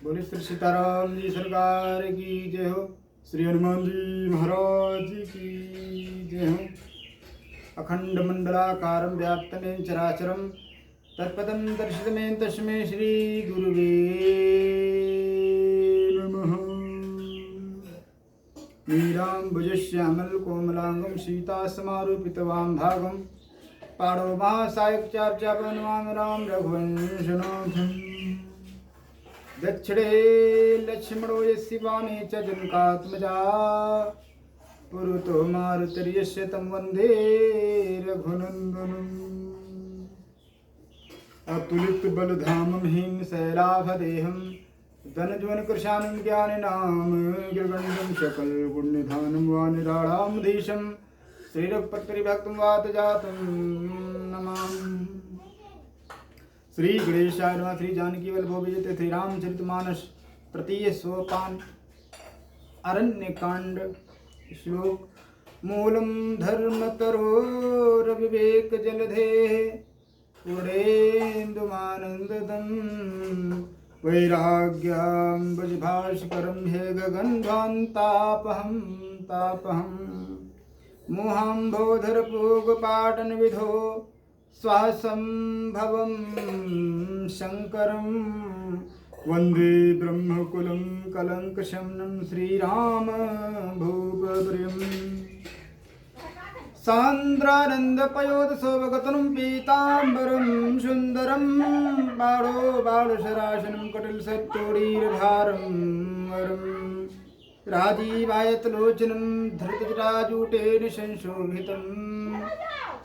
बोले श्री सीताराम जी सरकार की जय हो। श्री हनुमान जी महाराज की जय हो। अखंड मंडलाकारं व्याप्तमेन चराचरं तत्पदं दर्शितमेन तस्मै श्री गुरुवे नमः। नीलाम्बुजश्यामलकोमलांगं सीतासमारूपितवां भागं पाणो महासायकचार्यापनवां राम रघुवंशनाथम्। दक्षिणे लक्ष्मणो यस्य वामे च जनकात्मजा पुरतो मारुतिर्यस्य तं वन्दे रघुनन्दनम्। अतुलितबलधामं हिमशैलाभदेहं धनज्वनकृशानं ज्ञानिनां गिरिगण्डं सकलगुणनिधानं वानिराळामधीशं श्रीरघुपतिभक्तं वातजातं नमामि। श्री गणेशाय नमः। श्री जानकी वल्लभ विजय श्री रामचरितमानस तृतीय सोपान अरण्यकांड श्लोक। मूलम धर्मतरोरविवेक जलधेः पूर्णेन्दुमानन्ददं वैराग्याम्बुजभास्करं हे गगनध्वान्तापहं तापहं मोहाम्भोधरपूगपाटनविधो स्वासंभवं शंकरं वन्दे ब्रह्मकुलं कलङ्कशमनं श्रीराम भूपप्रियम्। सान्द्रानन्दपयोधशोभगतनं पीताम्बरं सुन्दरं बाळो बालशरासनं कटिलसत्तोडीरभारं वरं राजीवायतलोचनं धृतजटाजूटेन संशोभितं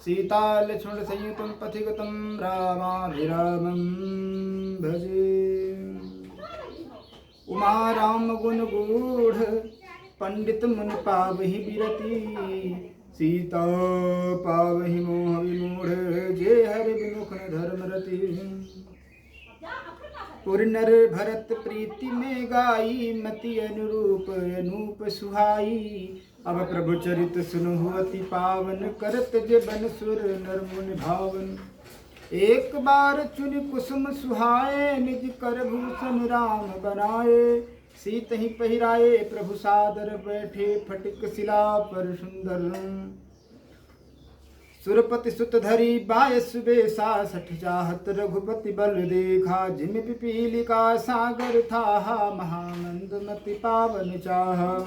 सीतालक्ष्मणसंयुतं पथिगतं रामाभिरामं भजे। उमा राम गुणगूढ़ पंडित मुन पावहि बिरति सीता पावहि मोह विमूढ़ जे हरि विमुख न धर्म रति। पुरनर भरत प्रीति में गाई मति अनुरूप अनूप सुहाई। अब प्रभु चरित सुनहु अति पावन करत जबन सुर नर मुनि भावन। एक बार चुनि कुसुम सुहाए निज कर भूषण राम बनाए। सीत ही पहिराए प्रभु सादर बैठे फटिक शिला पर सुंदर। सुरपति सुत धरी बायस बेसा सठ चाहत रघुपति बल देखा। जिम पिपीलिका सागर था महानंद मति पावन चाह।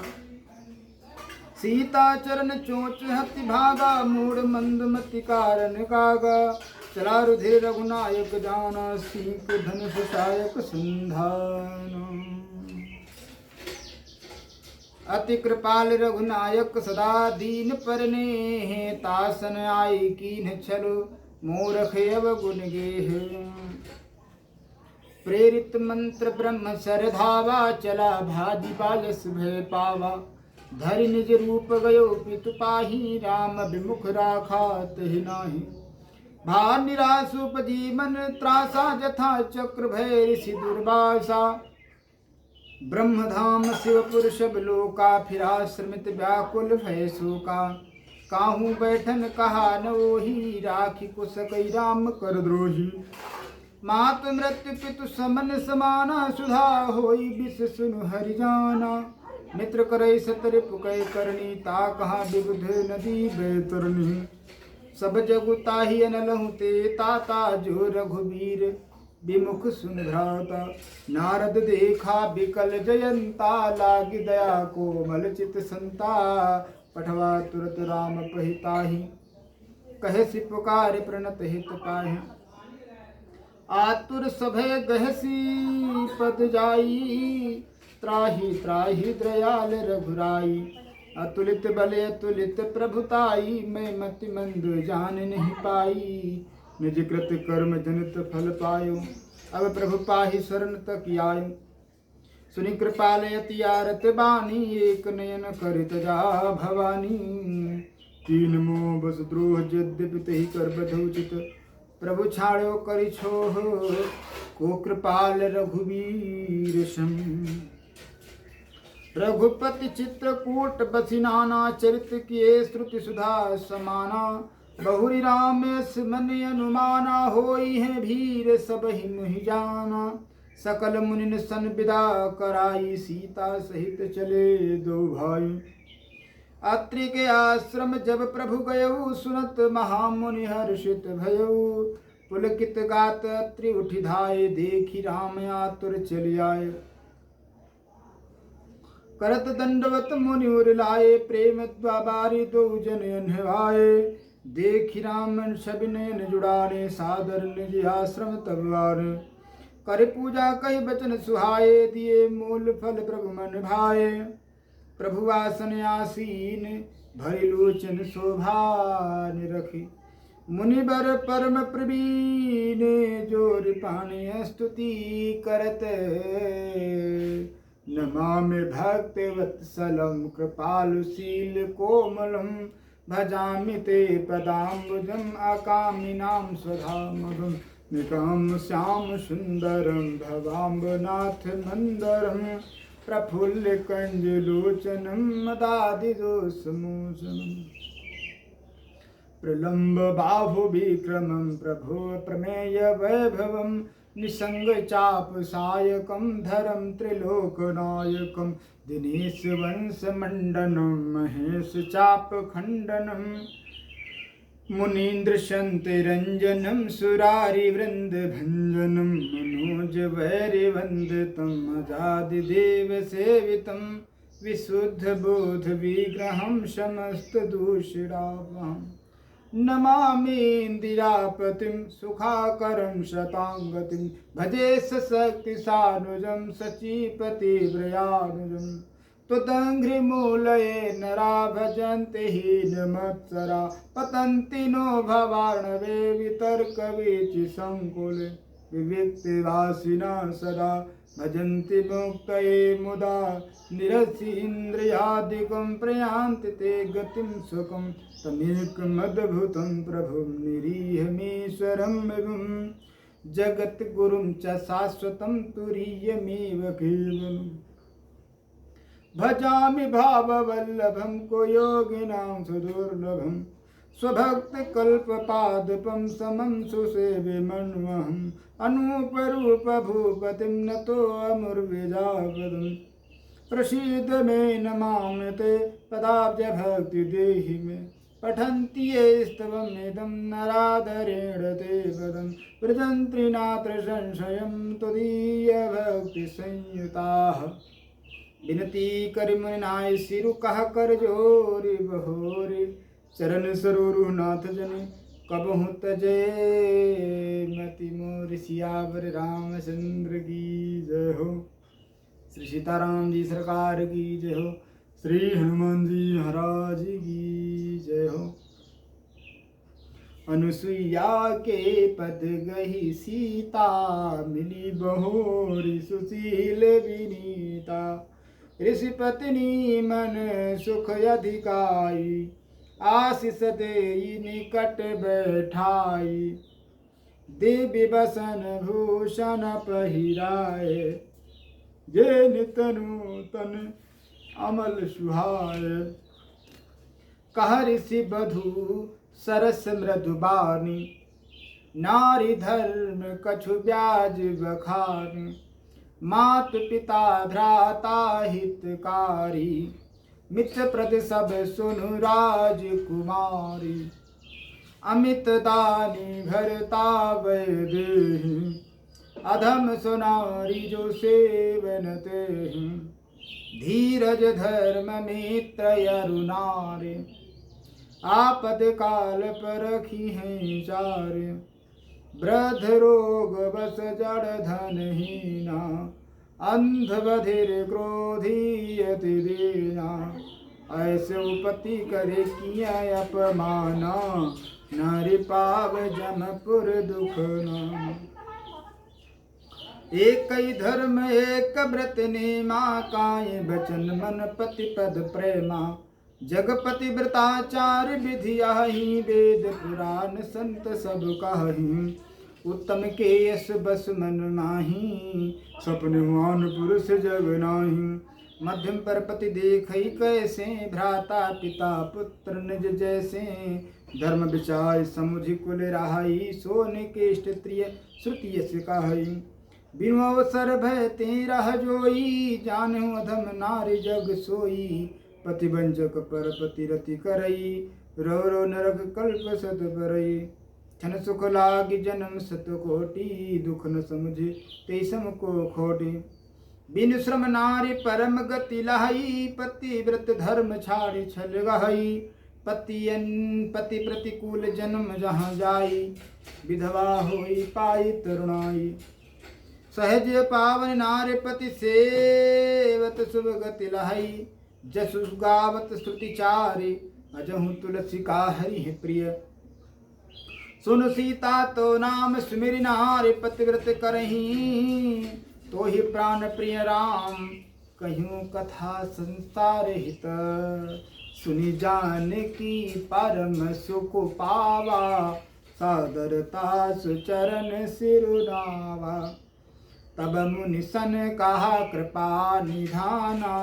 सीता चरण चोच हति भागा मूढ़ मंद मति कारण कागा। चला रुधिर रघुनायक जाना सीक धनुष सायक संधान। अति कृपाल रघुनायक सदा दीन परने तासन आई कीन छलो मूरख अवगुण गेह। प्रेरित मंत्र ब्रह्म सरधावा चला भाजी बायस भय पावा। धरि निज रूप गयो पितु पाही राम विमुख राखा तहि नाही। भार निराश उपजी मन त्रासा जथा चक्र भय ऋषि दुर्वासा। ब्रह्मधाम शिवपुर सब लोका फिरा श्रमित व्याकुल भय शोका। काहू बैठन कहा नोही राखी कुश कई राम कर द्रोही। मात मृत्यु पितु समन समाना सुधा होई विष सुनु हरि जाना। मित्र करई सतर पुकै करनी ता कहाँ विबुध नदी बैतरनी। सब जगु ताहि अनलहु ते ताता जो रघुवीर विमुख सुन भ्राता। नारद देखा बिकल जयंता लागी दया कोमल चित संता। पठवा तुरत राम पहिताहि कहे सि पुकार प्रणत हित पाहि। आतुर सभय गहसी पद जाई त्राहि त्राहि दयाल रघुराई। अतुलित बल अतुलित प्रभुताई मैं मति मंद जान नहीं पाई। निज कृत कर्म जनित फल पायो अब प्रभु पाहि शरण तक आयो। सुनि कृपाल अति आरत बानी एक नयन करित जा भवानी। तीन मोह बस द्रोह यद्यपि तहि कर बधुचित प्रभु छाड़ो करि छोह को कृपाल रघुवीर सम। रघुपति चित्रकूट बसी नाना चरित किए श्रुति सुधा समाना। बहुरी राम मन अनुमाना होई है भीर सब ही मुहि जाना। सकल मुनिन सन विदा कराई, सीता सहित चले दो भाई। अत्रि के आश्रम जब प्रभु गयऊ, सुनत महामुनि हर्षित भयऊ। पुलकित गात अत्रि उठि धाये, देखी राम आतुर चली आए। करत दंडवत मुनि उर लाए, प्रेम द्वाबारी दो जन अनहवाए। देखी राम छवि नयन जुड़ाने, सादर निज आश्रम तब आने। कर पूजा कई बचन सुहाए, दिए मूल फल प्रभु मन भाए। प्रभु आसन आसीन, भरि लोचन शोभा निरखी। मुनिबर परम प्रवीण, जोर पाणी स्तुति करत। नमामि भक्तवत्सलं, कृपालुशील कोमलं। भजामि ते पदाम्बुजम्, अकामिनां स्वधामगम्। निकाम श्याम सुंदरम, भवाम्बनाथ मंदरम। प्रफुल्ल कंजलोचनम, मदादिदोषमोचनम। प्रलम्ब बाहु विक्रमं, प्रभो प्रमेय वैभवम्। निसंग चाप सायकं, धरम त्रिलोकनायकं। दिनेश वंश मंडनम, महेश चाप खंडनम। मुनीन्द्र शंति रंजनम, सुरारी वृंद भंजनम। मनोज वैरि वंदितम, अजादि देव सेवितम। विशुद्ध बोध विग्रहम, समस्त दूषिरापहम्। नमामि इंदिरापतिं, सुखाकरं शतांगतिं। भजे सशक्ति सानुजं, सचीपति व्रयानुजम्। त्वदङ्घ्रिमूलये नरा, भजन्ति हीनमत्सरा। पतन्ति नो भवार्णवे, वितर्कवीचिसङ्कुले। विविक्तिवासिना सदा, भजन्ति मुक्तये मुदा। निरसीन्द्रियादिकं, प्रयान्ति ते गतिं सुखं। तमेकमद्भुतं प्रभुं, निरीहमीश्वरं विभुं। जगद्गुरुं च शाश्वतं, तुरीयमेव केवलम्। भजामि भाववल्लभं, को योगिनां सुदुर्लभम्। स्वभक्तकल्पपादपं, समं सुसेव्यमन्वहम्। अनूपरूपभूपतिं, नतोऽमुर्विजापदम्। प्रसीद मे नमामि ते, पदाब्जभक्ति देहि मे। पठन्ति ये स्तवमिदं, नरादरेण ते पदम्। व्रजन्ति नात्र संशयं, त्वदीयभक्तिसंयुताः। विनती करि मुनिनाय, सिरु कह कर जोरि बहोरि। चरण सरोरु नाथ जन, कबहु तजे मति मोर। सियावर रामचंद्र की जय हो। श्री सीताराम जी सरकार की जय हो। श्री हनुमान जी महाराज की जय हो। अनुसुईया के पद गही सीता, मिली बहोरी सुशील विनीता। ऋषि पत्नी मन सुख अधिकाई, आशीष देई निकट बैठाई। दिव्य बसन भूषण पहिराए, जे नितनु तन अमल सुहाए। कह ऋषि बधू सरस मृदुबानी, नारी धर्म कछु ब्याज बखानी। मात पिता भ्राता हितकारी, मित्र प्रद सब सुनु राजकुमारी। अमित दानी भरता वैदेही, अधम सुनारी जो सेवन तेहि। धीरज धर्म मित्र यरुनारे, आपद काल परखी हैं चारे। वृद्ध रोग बस जड़ धनहीना, अंध बधिर क्रोधी अति दीना। ऐसे उपति करे किया अपमाना, नारी पाव जमपुर दुखना। एक ही धर्म एक व्रत नेमा, काये बचन मन पति पद प्रेमा। जगपति व्रताचार विधि आही, वेद पुराण संत सब कही। उत्तम के यश बस मन माही, सपनवान पुरुष जग नाही। मध्यम पर पति देखई कैसे, भ्राता पिता पुत्र निज जैसे। धर्म विचार समुझ कुल रहाई, सो निकेष्ट त्रिय श्रुति यश कहई। बिनु अवसर भय तेरह जोई, जानहु अधम नारी जग सोई। पति वंचक पर पति रति करई, रो रो नरक कल्प सत बरई। छन सुख लाग जन्म सत कोटि, दुख न समझे ते सम को खोटी। बिनु श्रम नारी परम गति लहई, पति व्रत धर्म छाड़ी छल गहई। पति प्रतिकूल जन्म जहाँ जाई, विधवा होई पाई तरुणाई। सहज पावन नारी पति सेवत शुभ गति लहई, जसु गावत श्रुति चारि, अजहु तुलसी का हरि प्रिय। सुन सीता तो नाम सुमिरि नारी, पतिव्रत करही तो ही प्राण प्रिय राम। कह्यूं कथा संसार हित, सुनि जान की परम सुख पावा। सादरता सुचरण सिरुनावा, तब मुनि सन कहा कृपा निधाना।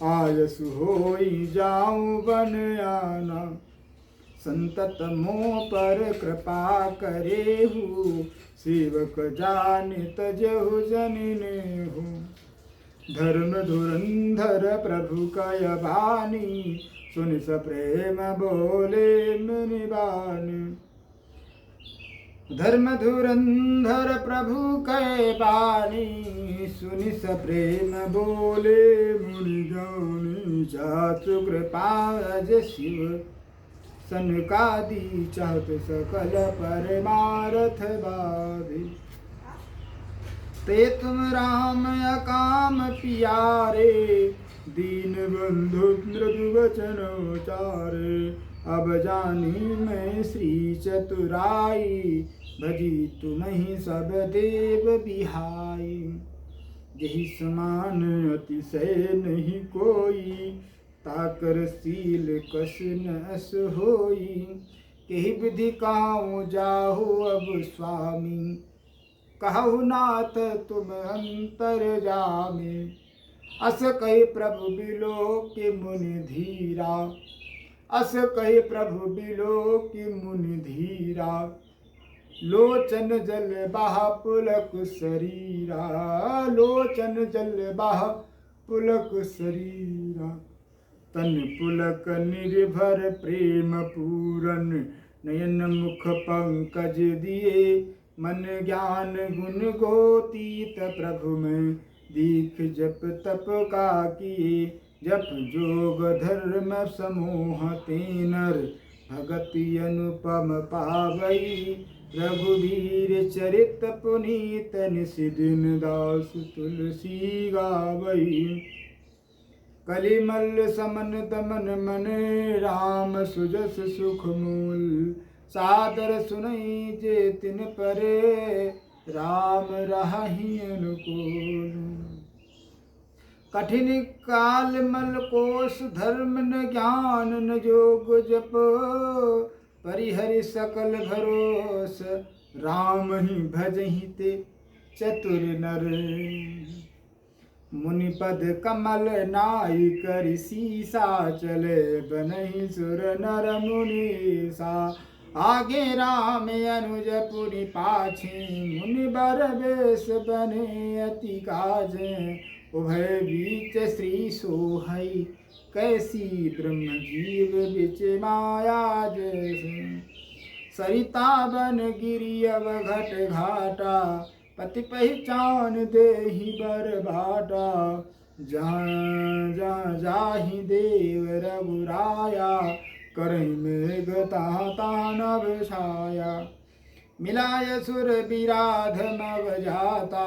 आयसु होई जाऊं बन आना, संतत मोह पर कृपा करेहु। सेवक जान तजहु जनि नेहु, धर्म धुरंधर प्रभु कय बानी। सुनि सप्रेम बोले मुनि बानी, धर्म धुरंधर प्रभु कय बानी। सुनि सप्रेम बोले मुनि जानी। जातु कृपा अज शिव सनकादि, चाहत सकल परमारथ बाधि। ते तुम राम अकाम पियारे, दीन बंधु मृदु वचन उचारे। अब जानी मैं श्री चतुराई, भजी तुम्हि सब देव बिहाई। यही समान अतिशय नहीं कोई, ताकर सील कस नस होई। केहि विधि काहू जाहु अब स्वामी, कहु नाथ तुम अंतर जामे। अस कहि प्रभु बिलो के मुनि धीरा, अस कहि प्रभु बिलो के मुनि धीरा। लोचन जल बह पुलक शरीरा, लोचन जल बह पुलक शरीरा। तन पुलक निर्भर प्रेम पूरन, नयन मुख पंकज दिए। मन ज्ञान गुण गोतीत प्रभु में, दीख जप तप का किए। जप जोग धर्म समूह तेनर, भगति अनुपम पावई। रघुवीर चरित पुनीत, निशिदिन दास तुलसी गावई। कलिमल समन दमन मन, राम सुजस सुख मूल। सादर सुनई जे तिन परे, राम राहि अनुकूल। कठिन काल मल कोश, धर्म न ज्ञान न जोग जप। परिहरि सकल भरोस, राम ही भजहि ते चतुर नर। मुनिपद कमल नाई करि सीसा, चले बनहि सुर नर मुनीसा। आगे राम अनुज पुनि पाछे, मुनि बर बेश बने अति काजे। उभय बीच श्री सोहई, कैसी ब्रह्म जीव बिच माया जैसे। सरिता बन गिरि अवघट घाटा, पति पहचान देहि बर बाटा। जहाँ जहाँ जाहि देव रघुराया, करहि मेघ तहाँ तानव छाया। मिलाय सुर विराध मग जाता,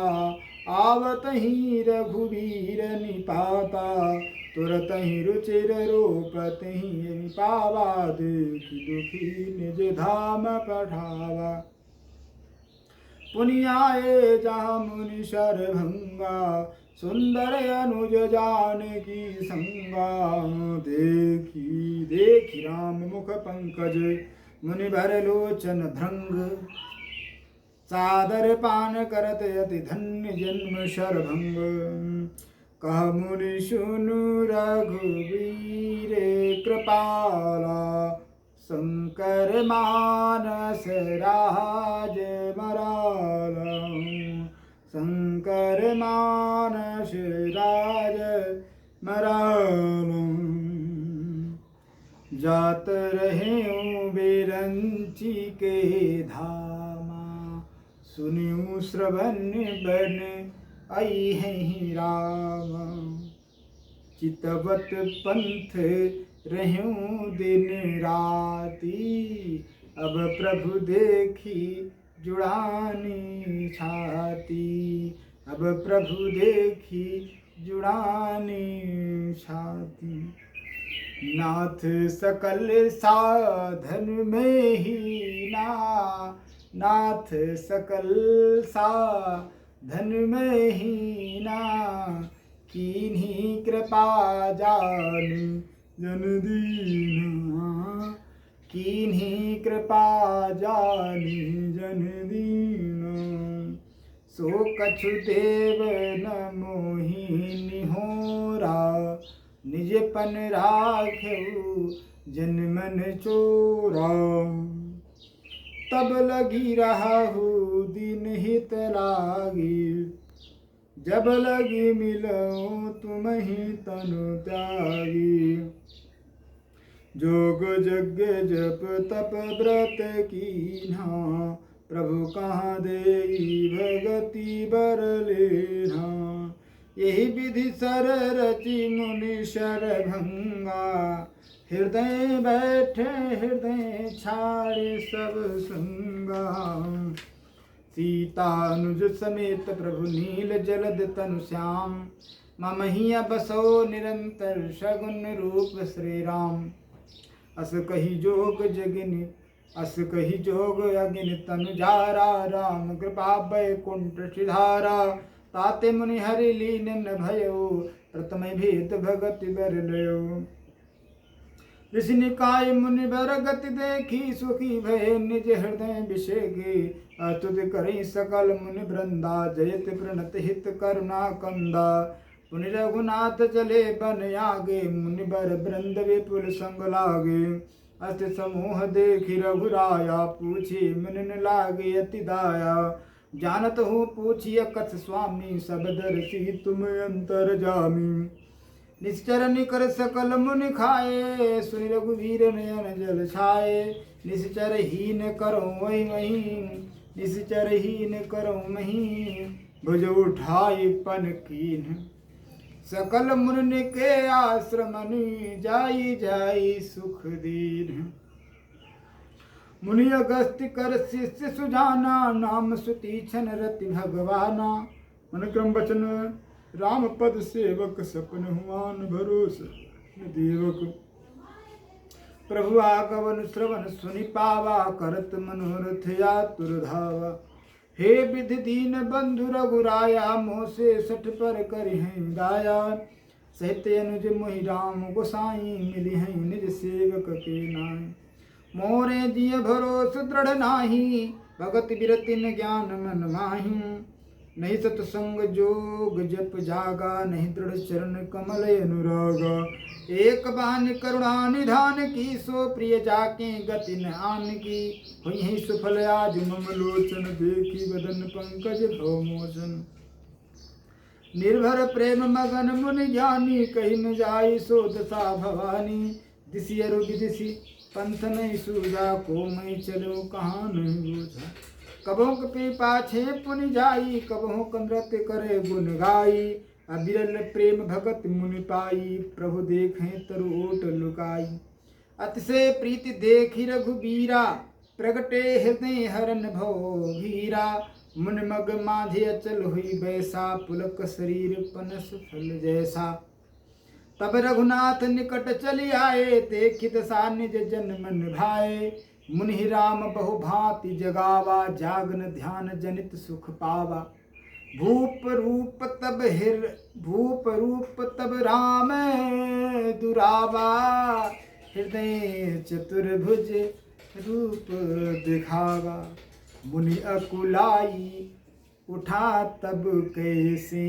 आवत ही रघुवीर निपाता। तुरत ही रुचिर रूपत ही पावा, देखि दुखी निज धाम पठावा। पुनि आए जहाँ मुनि शरभंगा, सुंदर अनुज जानकी संगा। देखी देखी राम मुख पंकज, मुनि भर लोचन भृंग। सादर पान करत अति धन्य जन्म शरभंग। कह मुनि सुनु रघुवीर कृपाला, शंकर मानस राज मराला। शंकर मानस राज मरालम। जात रहे बेरंची के धामा, सुनियो श्रवण बन आई है राम। चितवत पंथ रहूं दिन राती, अब प्रभु देखी जुड़ानी छाती। अब प्रभु देखी जुड़ानी छाती। नाथ सकल साधन में ही नाथ सकल साधन में ही ना, कीन्ही कृपा जानी जन दीना। कीन्ही कृपा जानी जन दीना। सो कछु देव न मोहि निहोरा, निजपन राखेउ जन मन चोरा। तब लगी रहु दिन हित लागी, जब लगी मिलऊं तुम ही तनु त्यागी। जोग यज्ञ जप तप व्रत कीन्हा, प्रभु कहाँ देई भगति बर लेना। यही विधि सर रचि मुनि शर भंगा, हृदय बैठे हृदय छाड़े सब संगा। सीता अनुज समेत प्रभु नील जलद तनु श्याम, मम ही बसो निरंतर सगुन रूप श्री राम। अस कही जोग जगिन अस कही जोग अगिन तनु जारा, राम कृपा बैकुंठ सिधारा। ताते मुनि हरि लीन न भयो, प्रथम भेद भगति बर लयो। ऋषि निकाय मुनि बर गति देखी, सुखी भय निज हृदय विषेगे। अतुत करी सकल मुनि वृंदा, जयति प्रणत हित करुणा कंदा। पुनि रघुनाथ चले बन आगे, मुनि बर वृंद विपुल संग लागे। अस्त समूह देखी रघुराया, पूछी मुनि लागे अति दाया। जानत हूँ पूछिय कछ स्वामी, सब दर्शी तुम अंतर जामी। निश्चर निकर सकल मुनि खाए, सुनि रघुवीर नयन जल छाए। निश्चर हीन करो वही वही, निश्चर हीन करो मही। भुज उठाई पन कीन, सकल मुनि के आश्रमनि। जाई जाई सुख दीन। मुनि अगस्त्य कर शिष्य सुजाना, नाम सुतीक्षण रति भगवाना। मन क्रम वचन राम पद सेवक, सपन हुआन भरोस देवक। प्रभु आगवन श्रवण सुनि पावा, करत मनोरथ आतुर धावा। हे विधि दीन बंधु रघुराया, मोह से सठ पर करिहें दाया। सहित अनुज मोहि राम गोसाई, मिली हैं निज सेवक के नाई। मोरे जिय भरोस दृढ़ नाही, भगत बिरति न ज्ञान मन माही। नहीं सतसंग जोग जप जागा, नहीं दृढ़ चरण कमल अनुरागा। एक बान करुणा निधान की, सो प्रिय जाके गति न आन की। हुई ही सुफल आज मम लोचन, देखी बदन पंकज भव मोचन। निर्भर प्रेम मगन मुनि ज्ञानी, कही न जाई सो दशा भवानी। दिशि अरु विदिशि पंथ नहीं सूझा, को मैं चलो कहाँ नहीं बूझा। कबों के पाछे पुनि जाई, कबों नृत्य करे गुण गाई। अबिरल प्रेम भगत मुनि पाई, प्रभु देखें तरु ओट लुकाई। अतिशय प्रीति देखी रघुबीरा, प्रगटे हृदय हरन भव भीरा। मुन मग माझे अचल हुई बैसा, पुलक शरीर पनस फल जैसा। तब रघुनाथ निकट चली आए, देखित सा निज जन मन भाए। मुनि राम बहु भांति जगावा, जागन ध्यान जनित सुख पावा। भूप रूप तब राम दुरावा, हृदय चतुर्भुज रूप दिखावा। मुनि अकुलाई उठा तब कैसे,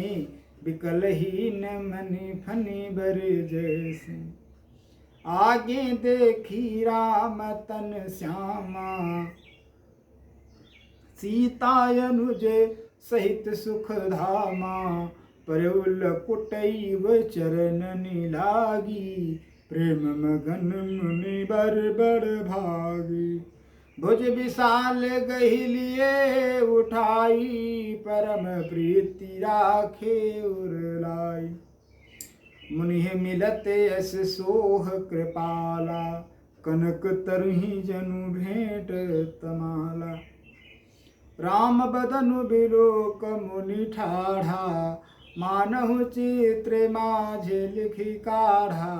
विकलहीन मनि फनि बर जैसे। आगे देखी राम तन श्यामा, सीता अनुज सहित सुख धामा। परउल कुटैव चरणनि लागी, प्रेम मगन मुनि बर बड़ भागी। भुज विशाल गहिलिए उठाई, परम प्रीति राखे उरलाई। मुनि मिलत यस सोह कृपाला, कनक तरही जनु भेंट तमाला। राम बदनु बिलोक मुनि ठाढ़ा, मानहु चित्र माझे लिखि काढ़ा।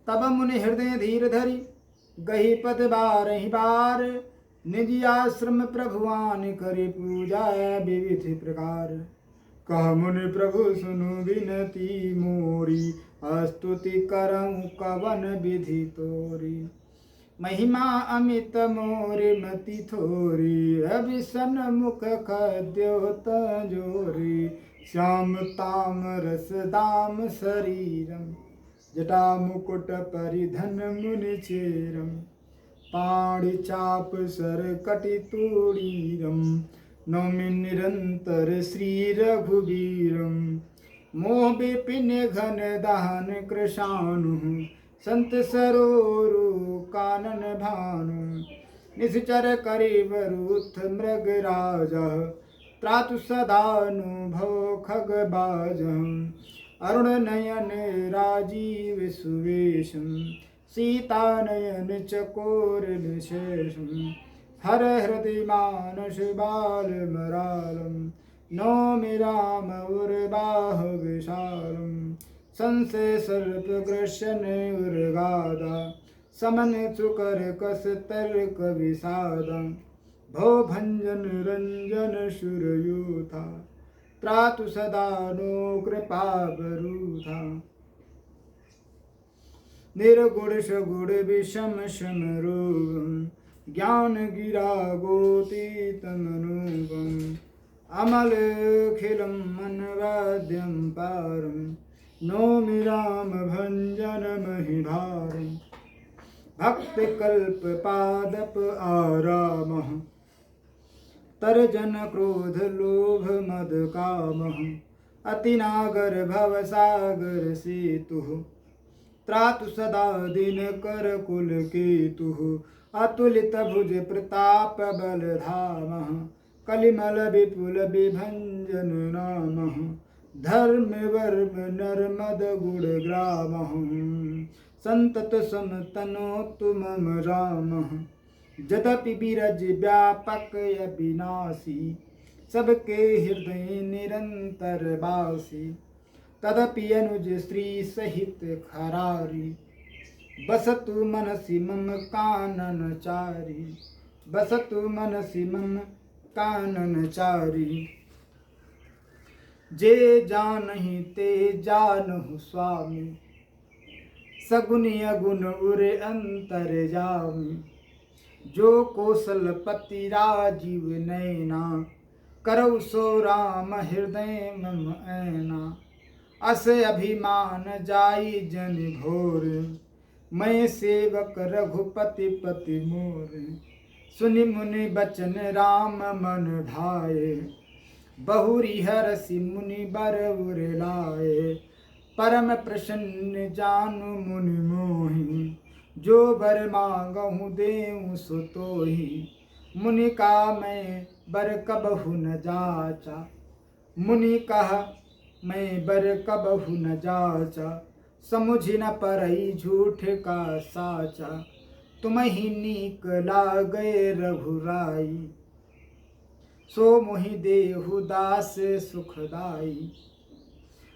तब मुनि हृदय धीर धरि, गही पद बारहि बार। निज आश्रम प्रभुआन करि पूजा विविधि प्रकार। कह मुनि प्रभु सुनु विनती मोरी, स्तुति करऊँ कवन विधि तोरी। महिमा अमित मोरि मति थोरी, अभिसन मुख खद्योत जोरी। श्याम ताम रस दाम शरीरम, जटा मुकुट परिधन मुनि चेरम। पाणि चाप सर कटि तूणीरम, नौमि निरंतर श्री रघुवीरम। मोह विपिन घन दहन कृशानु, संत सरोरु कानन भानु। निश्चर करिवरुथ मृग राजा, त्रातु सदानुभव खग बाजः। अरुण नयन राजीव सुवेशम, सीता नयन चकोर विशेषम। हर हृदय मानस बाल मरालम, नौमि राम उर्बाह विशालम। संशय सर्प ग्रसन उर्गादा, समन सुकर कस तर्क विषादा। भव भंजन रंजन सुरयूथा, त्रातु सदा नो कृपा बरूथा। निर्गुण सगुण विषम समरूपम, ज्ञान गिरा गोतीतमनूपम। अमल खिलम मनवाद्यम पारम, नौमि राम भंजन महिभारम। भक्त कल्प पादप आरामः, तर्जन क्रोध लोभ मद कामः। अति नागर भव सागर सेतुः, त्रातु सदा दिन कर कुल केतुः। अतुलित भुज प्रताप बल धामः, कलिमल विपुल विभंजन नामः। धर्म वर्म नर्मद गुण ग्रामः, संतत समतनोतु मम रामः। यद्यपि बिरज व्यापक अविनाशी, सबके हृदय निरंतर वासी। तदपि अनुज स्त्री सहित खरारी, बसतु मनसि मम कानन चारी। बसतु मनसि मम कानन चारी। जे जानहि ते जानहु स्वामी, सगुन अगुन उरे अंतर जामी। जो कौशलपति राजीव नैना, करौ सो राम हृदय मम ऐना। अस अभिमान जाई जन घोर, मैं सेवक रघुपति पति मोर। सुनि मुनि बचन राम मन भाए, बहुरी हरसि मुनि बर उर लाए। परम प्रसन्न जानु मुनि मोहि, जो बर मांगहु देऊँ सो तोहि। मुनि का मैं बर कबहु न जाचा, मुनि कहा मैं बर कबहु न जाचा। समुझि न परई झूठ का साचा, तुम ही नीक लागे रघुराई। सो मोहि देहु दास सुखदाई।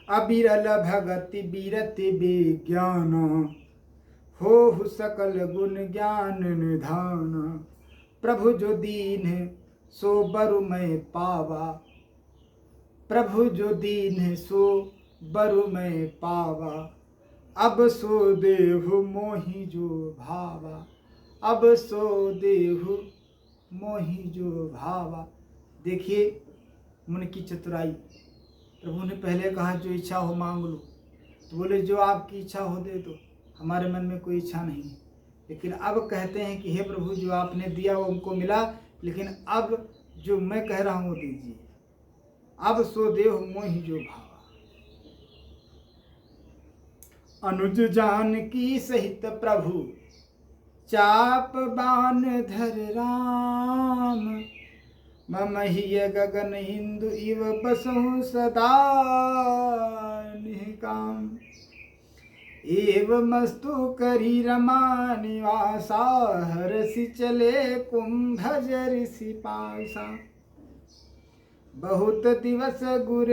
अबिरल भगति बिरति विज्ञान, होहु सकल गुण ज्ञान निधान। प्रभु जो दीन सो बरु मैं पावा, प्रभु जो दीन सो बरु मैं पावा। अब सो देहु मोहि जो भावा, अब सो देहु मोहि जो भावा। देखिए मन की चतुराई। प्रभु ने पहले कहा जो इच्छा हो मांग लो, तो बोले जो आपकी इच्छा हो दे दो, हमारे मन में कोई इच्छा नहीं। लेकिन अब कहते हैं कि हे प्रभु जो आपने दिया वो हमको मिला, लेकिन अब जो मैं कह रहा हूँ वो दीजिए। अब सो देह मोहि जो भावा। अनुज जानकी सहित प्रभु चाप बान धर राम। मम हिय गगन हिंदु इव बसहु सदा निकाम। एवमस्तु करी रमा निवासा हरसि चले कुंभज ऋषि पासा। बहुत दिवस गुर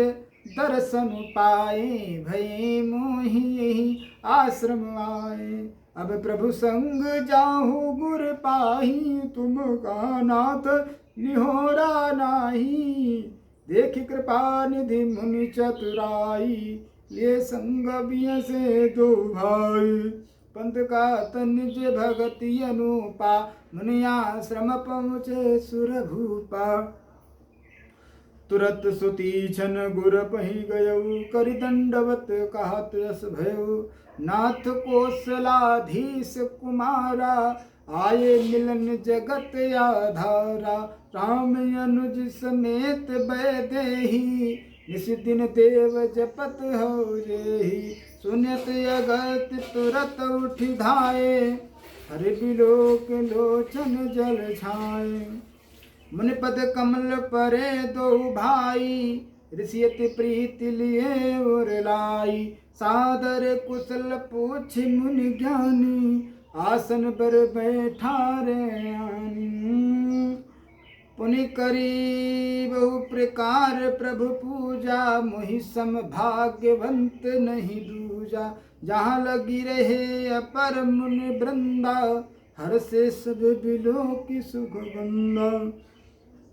दर्शन पाए भये मोहि यही आश्रम आए। अब प्रभु संग जाहु गुर पाही तुम का नाथ निहोरा नाही। देखि कृपा निधि मुनि चतुराई ये संग बिय से दो भाई। पंथ का तनिज भगति अनुपा मुनियाश्रम पहुँचे सुर भूपा। तुरत सुतीक्षण गुर पही गयऊ करि दंडवत कहत यस भयऊ। नाथ कौशलाधीश कुमारा आये मिलन जगत आधारा। राम अनुज समेत बैदेही निस दिन देव जपत हो जेहि। सुनत अगत तुरत उठि धाये हरि बिलोक लोचन जल छाए। मुनिपद कमल परे दो भाई ऋषियति प्रीति लिए और लाई। सादर कुशल पूछ मुनि ज्ञानी आसन पर बैठा रे आनी। पुनि करी बहु प्रकार प्रभु पूजा मोहि सम भाग्यवंत नहीं दूजा। जहाँ लगी रहे अपर मुनि वृंदा हर से सब बिलो की सुगंधा।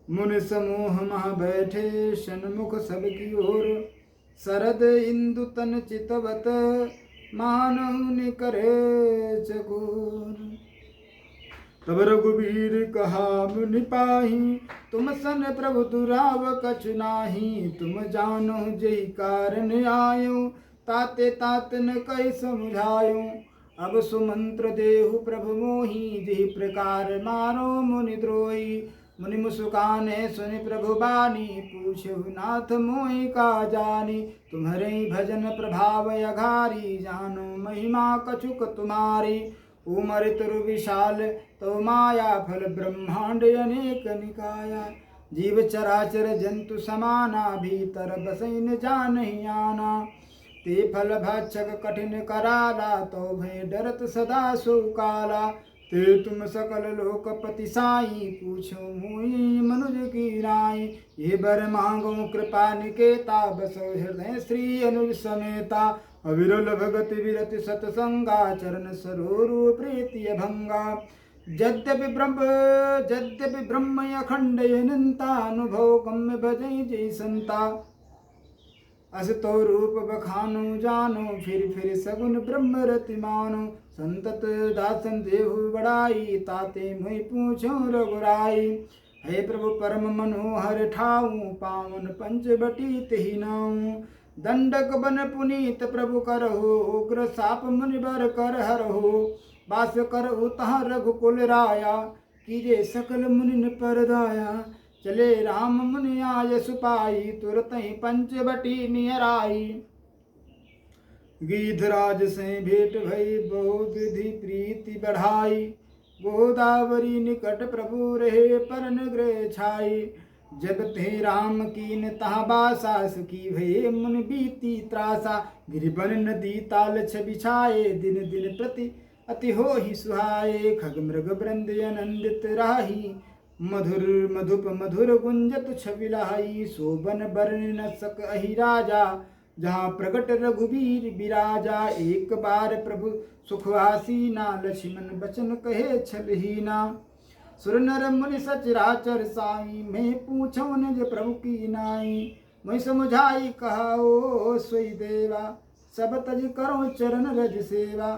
मुनि समूह मह बैठे सन्मुख सबकी ओर। शरद इंदु तन चितवत मानव करे चकोर। तब रघुबीर कहा मुनि पाही तुम सन प्रभु दुराव कछ नाही। तुम जानो जय कारण आयो ताते तात न कही समझायो। अब सुमंत्र देहु प्रभु मोहि जहि प्रकार मारो मुनि द्रोही। मुनि मुस्काने सुनि प्रभु बानी पूछहु नाथ मोहि का जानी। तुम्हारे भजन प्रभाव अघारी जानो महिमा कछुक तुम्हारी। उमर तरु विशाल तो माया फल ब्रह्मांड अनेक निकाया। जीव चराचर जंतु समाना भीतर बसई न जानहि आना। ते फल भक्षक कठिन कराला तो भय डरत सदा सो काला। ते तुम सकल लोकपति साई पूछो मुई मनुज की राई। ये बर मांगो कृपा निकेता बसो हृदय श्री अनुज समेता। अविरल भगति विरति सतसंगा चरण सरोरु प्रीति भंगा। यद्यपि ब्रह्म अखंड अनंता अनुभव गम्य भजई जय संता। अस तो रूप बखानो जानो फिर सगुन ब्रह्म रति मानो। संतत दासन देहु बड़ाई ताते मुहि पूछो रघुराई। हे प्रभु परम मनोहर ठाऊ पावन पंच बटी तेहि नाऊ। दंडक बन पुनीत प्रभु करहु उग्र साप मुनि बर कर हरहु। वास करहु तहाँ रघुकुल राया कीजे सकल मुनि पर दाया। चले राम मुनि आय सुपाई तुरत ही पंचवटी नियराई। गीधराज से भेंट भई बहु विधि प्रीति बढ़ाई। गोदावरी निकट प्रभु रहे परन गृह छाई। जब ते राम कीन तहाँ बासा सुखी भये मुनि बीती त्रासा। गिरिवन नदी ताल बिछाए दिन दिन प्रति अति हो ही सुहाए। खग मृग वृंद आनंदित राही मधुर मधुप मधुर गुंजत छविलाई। शोभन बरन न सक अहि राजा जहाँ प्रगट रघुबीर विराजा। एक बार प्रभु सुखवासीना लक्ष्मण बचन कहे छलहीना। सुर नर मुनि सचराचर साई मैं पूछो निज प्रभु की नाई। मैं समझाई कहो सोई देवा सब तज करो चरण रज सेवा।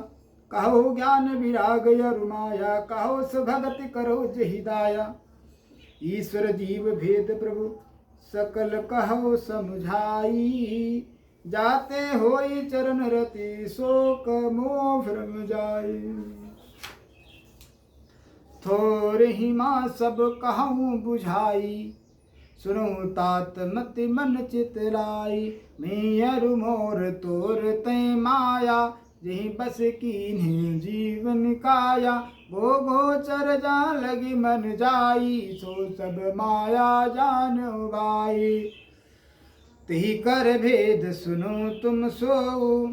कहो ज्ञान विराग अरुमाया कहो सुभगति करो जहि दाया। ईश्वर जीव भेद प्रभु सकल कहो समझाई। जाते होई चरण रति शोक मोह भ्रम जाई। थोर ही माँ सब कहूँ बुझाई सुनो तात मति मन चित लाई। मेरु मोर तोर तय माया, जही बस कीन्ही जीवन काया। गो गोचर जा लगी मन जाई, सो सब माया जान बाई। तही कर भेद सुनो तुम सोऊ,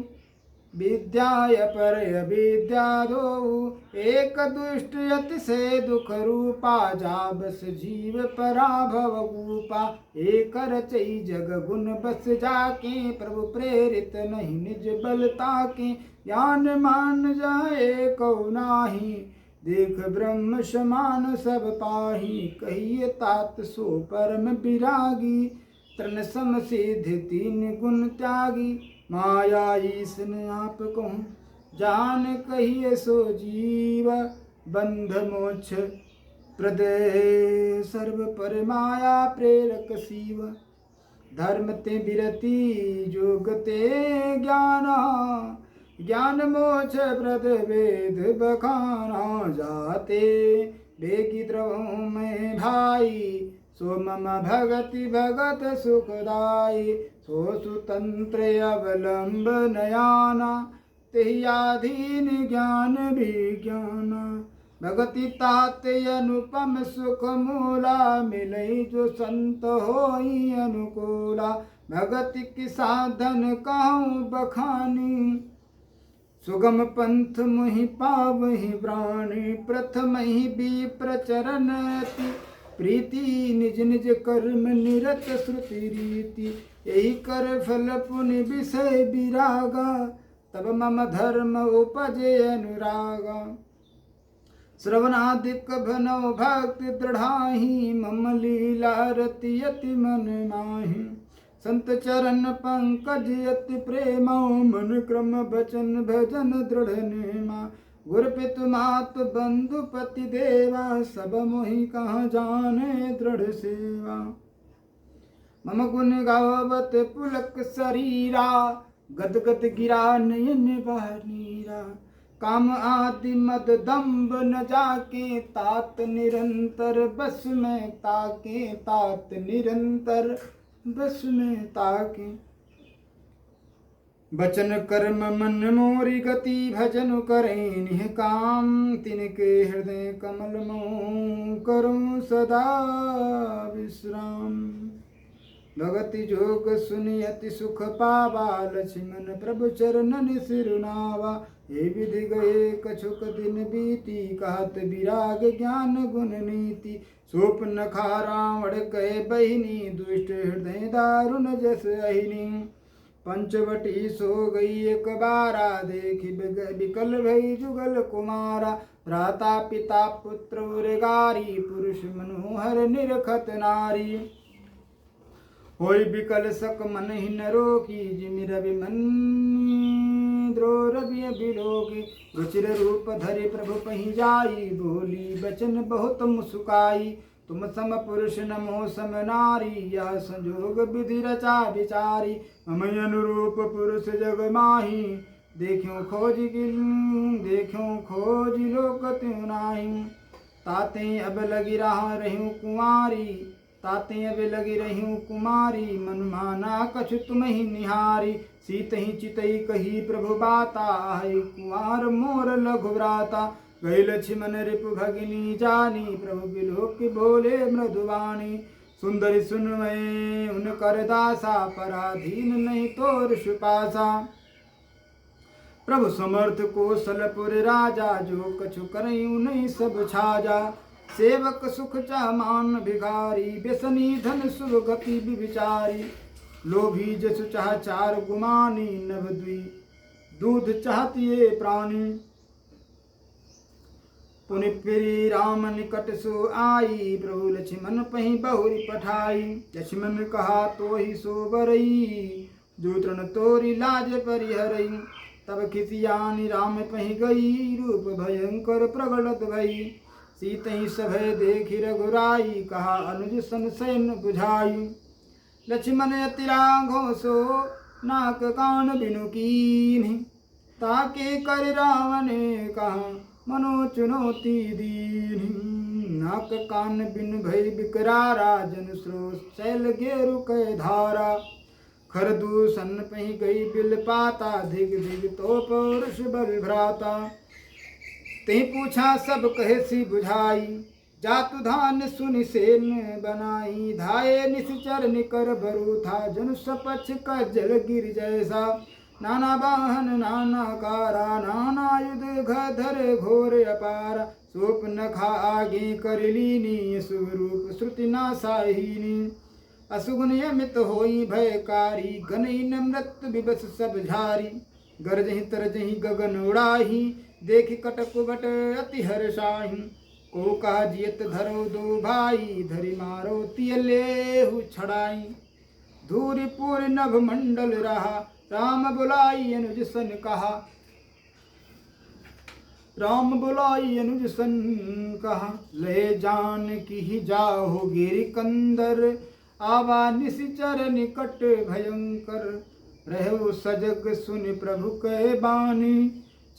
विद्याय पर अविद्या दो। एक दुष्ट यति से दुख रूपा, जा बस जीव पराभव कूपा। एक रचई जग गुण बस जाके, प्रभु प्रेरित नहीं निज बल ताके। ज्ञान मान जाए कौ नाही, देख ब्रह्म समान सब पाही। कहिए तात सो परम विरागी, तृण सम सिद्धि तीन गुण त्यागी। माया ईसन आप कहूँ, जान कहिए सो जीव। बंध मोक्ष प्रदय सर्व पर माया प्रेरक शिव। धर्म ते विरति जोग ते ज्ञाना, ज्ञान मोक्ष प्रद वेद बखाना। जाते बेगी द्रवों में भाई, सो मम भगति भगत सुखदाई। सो सुतंत्र अवलंब नयाना, तेहि आधीन ज्ञान विज्ञान। भगति तात अनुपम सुख मूला, मिलई जो संत होई अनुकूला। भगति की साधन कहूँ बखानी, सुगम पंथ मुहि पावहि प्राणी। प्रथम ही विप्र चरण अति प्रीति, निज निज कर्म निरत श्रुति रीति। यही कर फल पुनि विषय विरागा, तब मम धर्म उपजे अनुरागा। श्रवणादिक भनौ भक्ति दृढ़ाहि, मम लीला रति यति मन माहि। संत चरण पंकज यति प्रेमा, मन क्रम वचन भजन दृढ़ नेमा। गुर पितु मात बंधु पति देवा, सब मोहि कहाँ जाने दृढ़ सेवा। मम गुण गावत पुलक शरीरा, गद गद गिरा नयन बहनीरा। काम आदि मद दम्भ न जाके, तात निरंतर बस में ताके। तात निरंतर बस में ताके। बचन कर्म मन मोरी गति, भजन करें निह काम। तिनके हृदय कमल मों करूं सदा विश्राम। भगति जोग सुनि अति सुख पावा, लक्ष्मण प्रभु चरणन सिरुनावा। हे विधि गए कछुक दिन बीती, कहत विराग ज्ञान गुण नीति। सोपन खा रावण कहे बहिनी, दुष्ट हृदय दारुण जस अहिनी। पंचवटी सो गई एक बारा, देखी बिकल भई जुगल कुमारा। भ्राता पिता पुत्र उरगारी, पुरुष मनोहर निरखत नारी। होई बिकल सक मन ही न रोकी, जिमि रवि मन द्रो रवि बिलोकी। रुचिर रूप धरि प्रभु पहि जाई, बोली बचन बहुत मुस्काई। तुम सम पुरुष नमो सम नारी, यह संजोग विधि रचा विचारी। मम अनुरूप पुरुष जग माही, देखियो खोज लोक त्यों नाही। ताते अब लगी रही कुंवारी, ताते अब लगी रही कुमारी। मन माना कछु तुम ही निहारी, सीत ही चितई कही प्रभु बाता। है कुंवर मोर लघु भ्राता, गई लक्ष्मण रिपु भगिनी जानी। प्रभु बिलोक बोले मृदुवाणी, सुंदरी सुनवै उन कर दासा। पराधीन नहीं तोर सुपासा। प्रभु समर्थ कौशलपुर राजा, जो कछु करयूं नहीं सब छाजा। सेवक सुख चाह मान भिखारी, व्यसनी धन शुभ गति विचारी। लोभी जसु चाह चार गुमानी, नभ द्वि दूध चाहती ये प्राणी। पुनि फिरी राम निकट सो आई, प्रभु लक्ष्मण पहि बहुरी पठाई। लक्ष्मण कहा तो ही सो बरई, जो तृण तोरी लाज परिहरई। तब खिसियानी राम पहि गई, रूप भयंकर प्रगटत भई। सीत ही सभय देखी रघुराई, कहा अनुज संशय न बुझाई। लक्ष्मण अति राघव सो नाक कान बिनु कीन्हि, ताके कर रावण कहा मनो चुनौती दीनी। नाक कान बिन भई बिकरारा, जन स्रोत शैल गेरु कै धारा। खरदूषण पही गई बिल पाता, दिग दिग तो पौरुष बल भ्राता। ते पूछा सब कहे सी बुझाई, जातु धान सुनि सेन बनाई। धाये निश्चर निकर भरू था, जन सपक्ष का जल गिर जैसा। नाना वाहन नाना कारा, नाना युध धर घोर अपारा। स्वप्न खा आगे कर लीनी, सुरूप श्रुति नासाहिनी। असुगुन यमित होई भयकारी, गनई नमृत विवश सब झारी। गरजहि तरजहि गगन उड़ाही, देखि कटक बट अति हर्षाही। को कहा जियत धरो दो भाई, धरि मारो तिय लेहु छड़ाई। धूरि पूरि नभ मंडल रहा, राम बुलाई अनुज सन कहा। राम बुलाई अनुज सन कहा। ले जान की जाहो गिरि कंदर, आवा निशिचर निकट भयंकर। रहो सजग सुनि प्रभु कह बानी,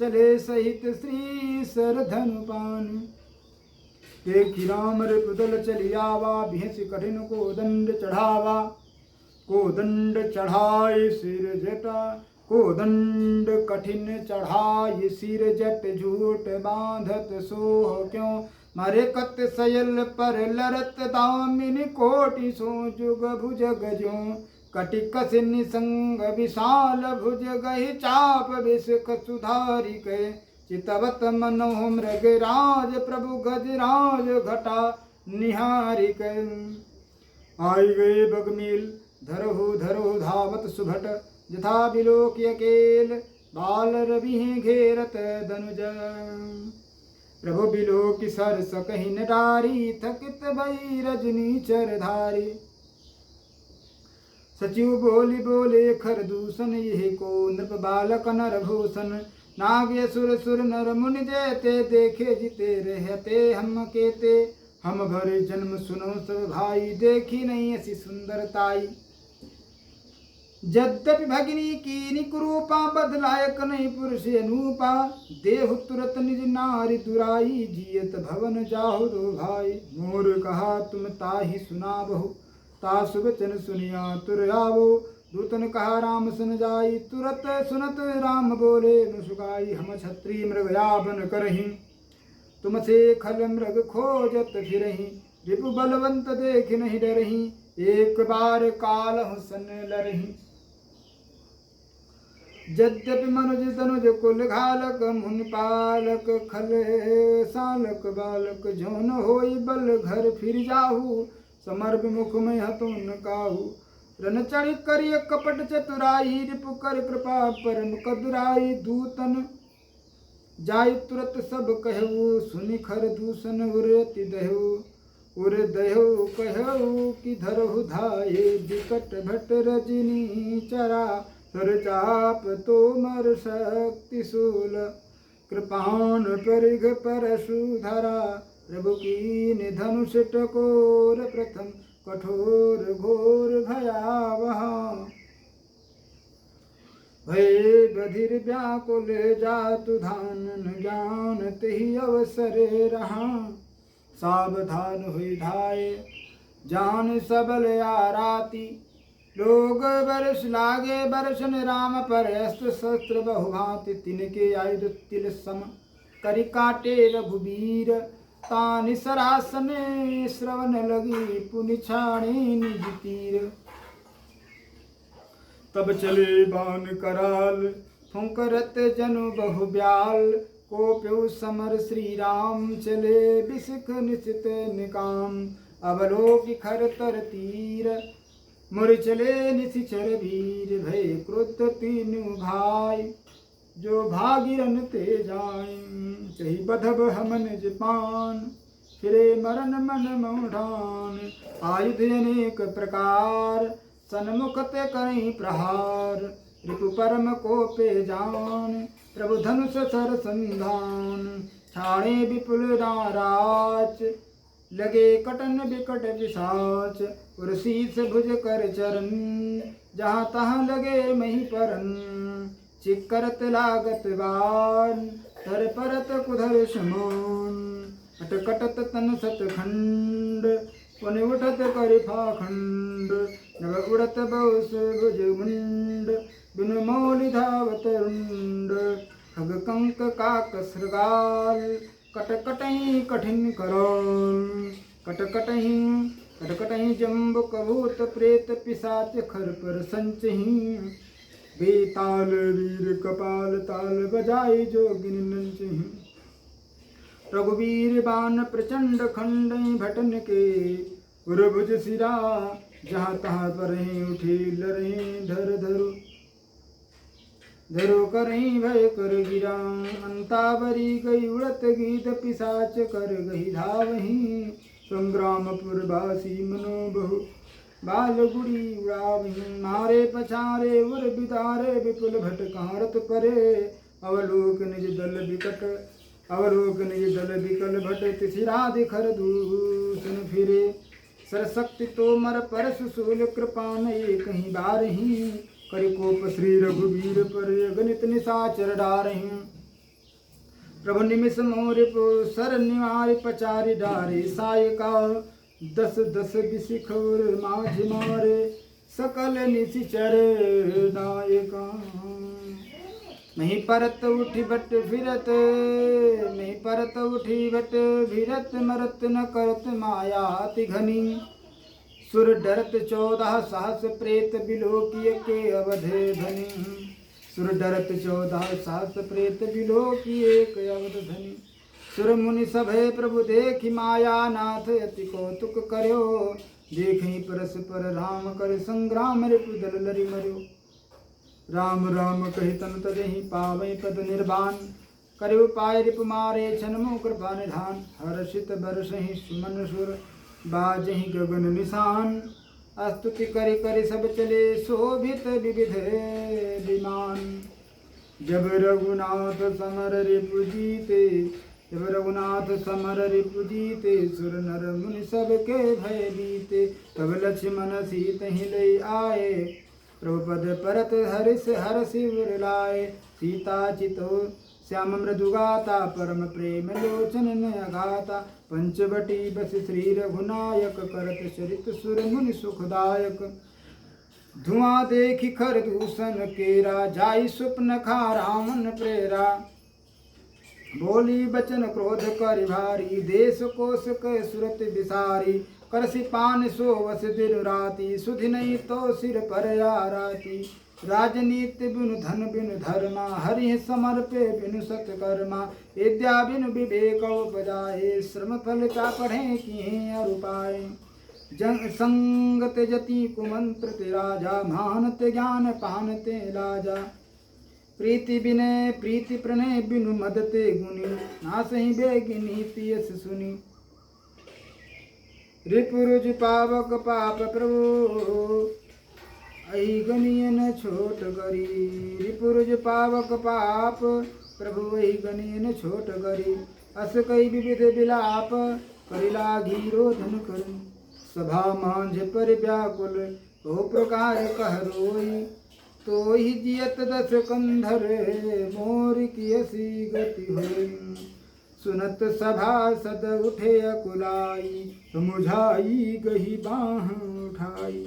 चले सहित श्री सर धनु पानी। देखि राम रिपुदल चली आवा, भीष कठिन को दंड चढ़ावा। को दंड चढ़ाए सिर जटा, को दंड कठिन चढ़ाए सिर जट। झूठ बांधत सोह क्यों, मारे कत सयल पर लरत दामिनी। कोटि सो जुग भुज गजो, कटिक निसंग विशाल भुज गहि। चाप विष सुधारी के, चितवत मनो मृगराज। प्रभु गजराज घटा निहारी के। आई गए बगमील, धरहु धरो धावत सुभट। जथा बिलोक अकेल, बाल रवि घेरत दनुज। प्रभु बिलोक सर सकहि न डारी, थकित भई रजनी चरधारी। सचिव बोली बोले खरदूषण, यही को नृप बालक नर भूषण। नाग असुर सुर नर मुनि जयते, देखे जिते रहते हम केते। हम भरे जन्म सुनो सब भाई, देखी नहीं ऐसी सुंदरताई। यद्यपि भगिनी कीनि कुरूपा, बदलायक नहीं पुरुष अनूपा। देहु तुरत निज नारी दुराई, जियत भवन जाहु दो भाई। मोर कहा तुम ताहि सुनावहु, तासु वचन सुनिया तुर आवो। दूतन कहा राम सुन जाई, तुरत सुनत राम बोले मुसुकाई। हम क्षत्रिय मृगयावन करहीं, तुमसे खल मृग खोजत फिरहीं। रिपु बलवंत देख नहीं डरहीं, एक बार कालहु सन लरहीं। यद्यपि मनुज तनुज कुल घालक, मुनि पालक खल सालक बालक। जौन होई बल घर फिर जाहू, समर विमुख में हतु न काहू। रन चढ़ करिय कपट चतुराई, रिपु कर कृपा परम कदुराई। दूतन जाय तुरत सब कहू, सुनि खरदूषण उरति दहु। उर दहु कहू कि धरहु धाये, विकट भट रजनी चरा। सर चाप तोमर शक्ति शूल, कृपाण परिघ परशुधरा। प्रभु की धनुष टकोर प्रथम, कठोर घोर भयावह। भय बधिर व्याकुल जातु धान, न ज्ञान तेहि अवसर रहा। सावधान हुई धाये, जान सबल आराती। लोग बरस लागे बरसन, राम पर अस्त्र शस्त्र बहुभांति। तिनके आयुध तिल सम, करि काटे रघुबीर। तानि सरासने श्रवण लगी, पुनि छाणे निज तीर। तब चले बाण कराल, फुंकरत जनु बहु ब्याल। कोप्यु समर श्री राम, चले बिसिख निशित निकाम। अवलोकि खर तर तीर, मुर चले निशिचर वीर। भय क्रुद्ध तीनु भाई, जो भागिरन ते जाय। चही बधब हमन जपान, फिरे मरन मन मोढ़ान। आयुध अनेक प्रकार, सन्मुख ते कहीं प्रहार। रिपु परम कोपे जान, प्रभु धनुष सर संधान। छाणे विपुल नाराच, लगे कटन विकट पिशाच। उर शीस भुज कर चरण, जहाँ तहाँ लगे मही परन। चिकरत लागत बान, तर परत कुधर समान अटकटत तन सतखंड पुन उठत कर फाखंड नभ उड़त बहुस भुज मुंड बिन मौलि धावत रुंड खग कंक काक सृगाल कटकटहि कठिन कराल कटकटहि जम्बु कबूत प्रेत पिशाच खर पर संचहि बेताल वीर कपाल ताल बजाई जोगिन नंचहि रघुवीर बाण प्रचंड खंड भटन के उर्भुज सिरा जहाँ तहाँ पर उठे लरे धर धरो करहीं भय कर गिरा अंतावरी गई उड़त गीत पिशाच कर गई धावहीं संग्रामपुर बासी मनो बहु बाल गुड़ी उड़ावहीं मारे पछारे उर बिदारे विपुल भट कारत परे अवलोक निज दल विकल भट तिसिरा दिखर दूषण फिरे सरशक्ति तोमर परस सूल कृपा नये कहीं बारही करिकोप श्री रघुवीर पर गणित निशाचर डारही प्रभु निमिष मोर सर निवार पचारि डारे सायका दस दस बिसिखोर माझ मारे सकल निशिचर नायका नहीं परत उठी बट फिरत नहीं परत उठी बट फिरत मरत न करत माया अति घनी सुर डरत 14 सहस प्रेत बिलोकिय के अवधे धनी सुर डरत 14 सहस प्रेत बिलोकिय के अवध धनी सुर मुनि सभे प्रभु देखि माया नाथ अति कौतुक कर्यो देखहि परस्पर राम कर संग्राम रिपुदल लरि मर्यो राम राम कहि तन तजहि पावै पद निर्वाण करे उपाय रिप मारे छनमु कृपा निधान हर्षित बरसहि सुमन सुर बाजहि गगन निशान स्तुति करि करि सब चले शोभित विविध विमान जब रघुनाथ समर रिपु जीते जब रघुनाथ समर रिपु जीते सुर नर मुनि सब के भय बीते तब लक्ष्मण सीतहि लय आए प्रभुपद परत हरिष हरषि उर लाए सीता चितो श्याम मृदुगाता परम प्रेम लोचन नयगाता पंचवटी बस श्री रघुनायक करत चरित सुर मुनि सुखदायक धुआं देखि खर दूषण केरा जाई स्वप्न खा रावण प्रेरा बोली बचन क्रोध कर भारी देश कोश कै सुरत विसारी करसी पान सो वस दिन राति सुधि नहीं तो सिर पर आराती राजनीति बिनु धन बिनु धर्मा हरि समर्पे बिनु सत्कर्मा विद्या बिनु विवेक उपजाए श्रम फल का पढ़े किए अरुपाए जन संगत जति कुमंत्र ते राजा मानते ज्ञान पानते लाजा प्रीति विनय प्रीति प्रणय बिनु मदते गुनी नासहि बेगिनी तियस सुनी रिपुरुज पावक पाप प्रभु अहि गनिय न छोट गरी रिपुरुज पावक पाप प्रभु अहि गनिय न छोट गरी अस कई विविध विलाप करिला घीरोधन करूं सभा मांझ पर व्याकुल ओ प्रकार कह रोई तो ही जियत दस कंधर मोर की असी गति होई सुनत सभा सद उठे अकुलाई मुझाई गही बाह उठाई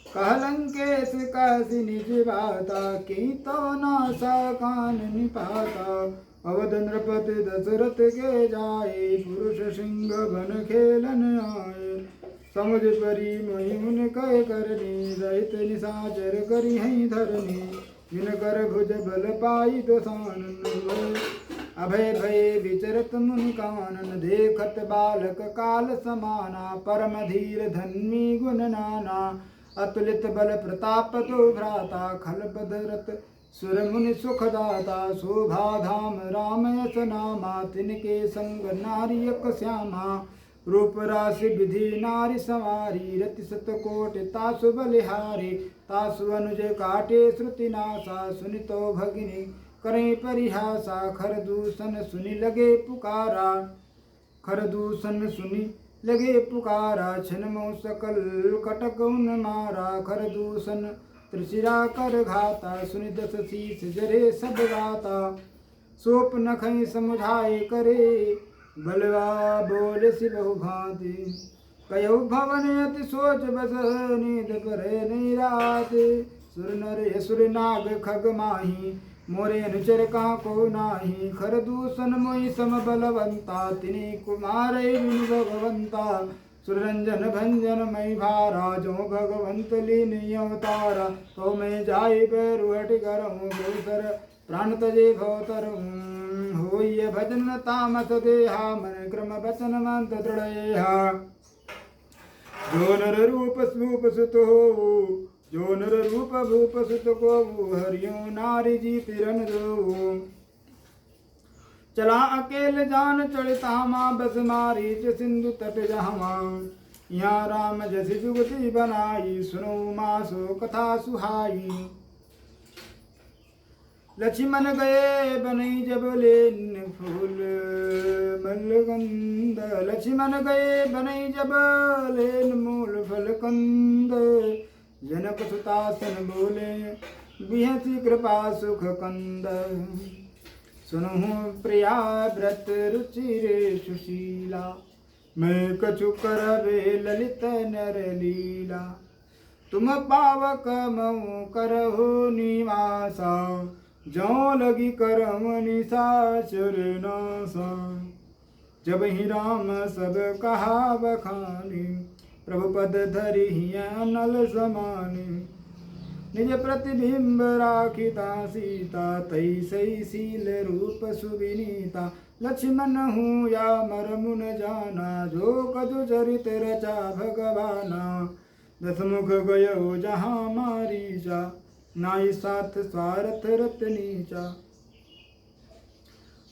कहलंकेश काशी निज बाता की तो नासा कान निपाता अवध नृपति दशरथ के जाए पुरुष सिंह बन खेलन आए समुझ परी महिमुन कह करनी रहित निशाचर करी हैं धरनी जिन कर भुज बल पाई दोसानन अभय भय विचरत मुनि कानन देखत बालक काल समाना परम धीर धन्वी गुण नाना अतुलित बल प्रताप तो भ्राता खल बदरत सुर मुनि सुखदाता शोभा धाम राम यस नामा तिनके संग नारी यक श्यामा रूप राशि विधि नारी सवारी रति सतकोट तासु बलिहारी तासु अनुज काटे श्रुति नासा सुनितो भगिनी करें परिहासा खरदूषण सुनि लगे पुकारा खरदूषण सुनि लगे पुकारा छनमो सकल कटक उन मारा खरदूषण त्रिशिरा कर घाता सुनि दस शीस जरे सब गाता सोप नखई समुझाए करे, बलवा बोल सि बहु भांति। कयो भवन अति सोच बस, नींद परे नहीं रात। सुर नर असुर नाग खग माही, मोरे अनुचर का को नाही। खर दूषण मोहि सम बलवंता, तिनि कुमारै बिनु भगवंता। सुररंजन भंजन मई भारा, जो भगवंत लीन अवतारा। तो मैं जाय पैरु हट करऊँ, गोसर प्राण तजे भवतर। होय भजन तामस देहा, मन क्रम वचन मंत दृढ़ेहा। जो नर रूप स्वरूप सुत हो, जो नर रूप भूप सुत को, हरियो नारी जी तिरन दो। चला अकेल जान चढ़ता माँ बस मारी, सिंधु तट जहवा। यहाँ राम जस जुगति बनाई, सुनो माँ सो कथा सुहाई। लक्ष्मण गए बनई जब लेन फूल मलगंध, लक्ष्मण गए बनई जब लेन मूल फल कंद। जनक सुतासन बोले, बिहसी कृपा सुख कंद। सुनहु प्रिया व्रत रुचिर सुशीला, मैं कछु करबे ललित नर लीला। तुम पावक मऊ करहु निवासा, जो लगी करम निशाचर नासा। जब ही राम सब कहा बखानी, प्रभु पद धरि अनल समानी। निज प्रतिबिंब राखिता सीता, तई सई सील रूप सुविनीता। लक्ष्मण हूँ या मरमुन जाना, जो कदु चरित रचा भगवाना। दस मुख गयो जहाँ मारीचा, नाई साथ स्वार्थ रत नीचा।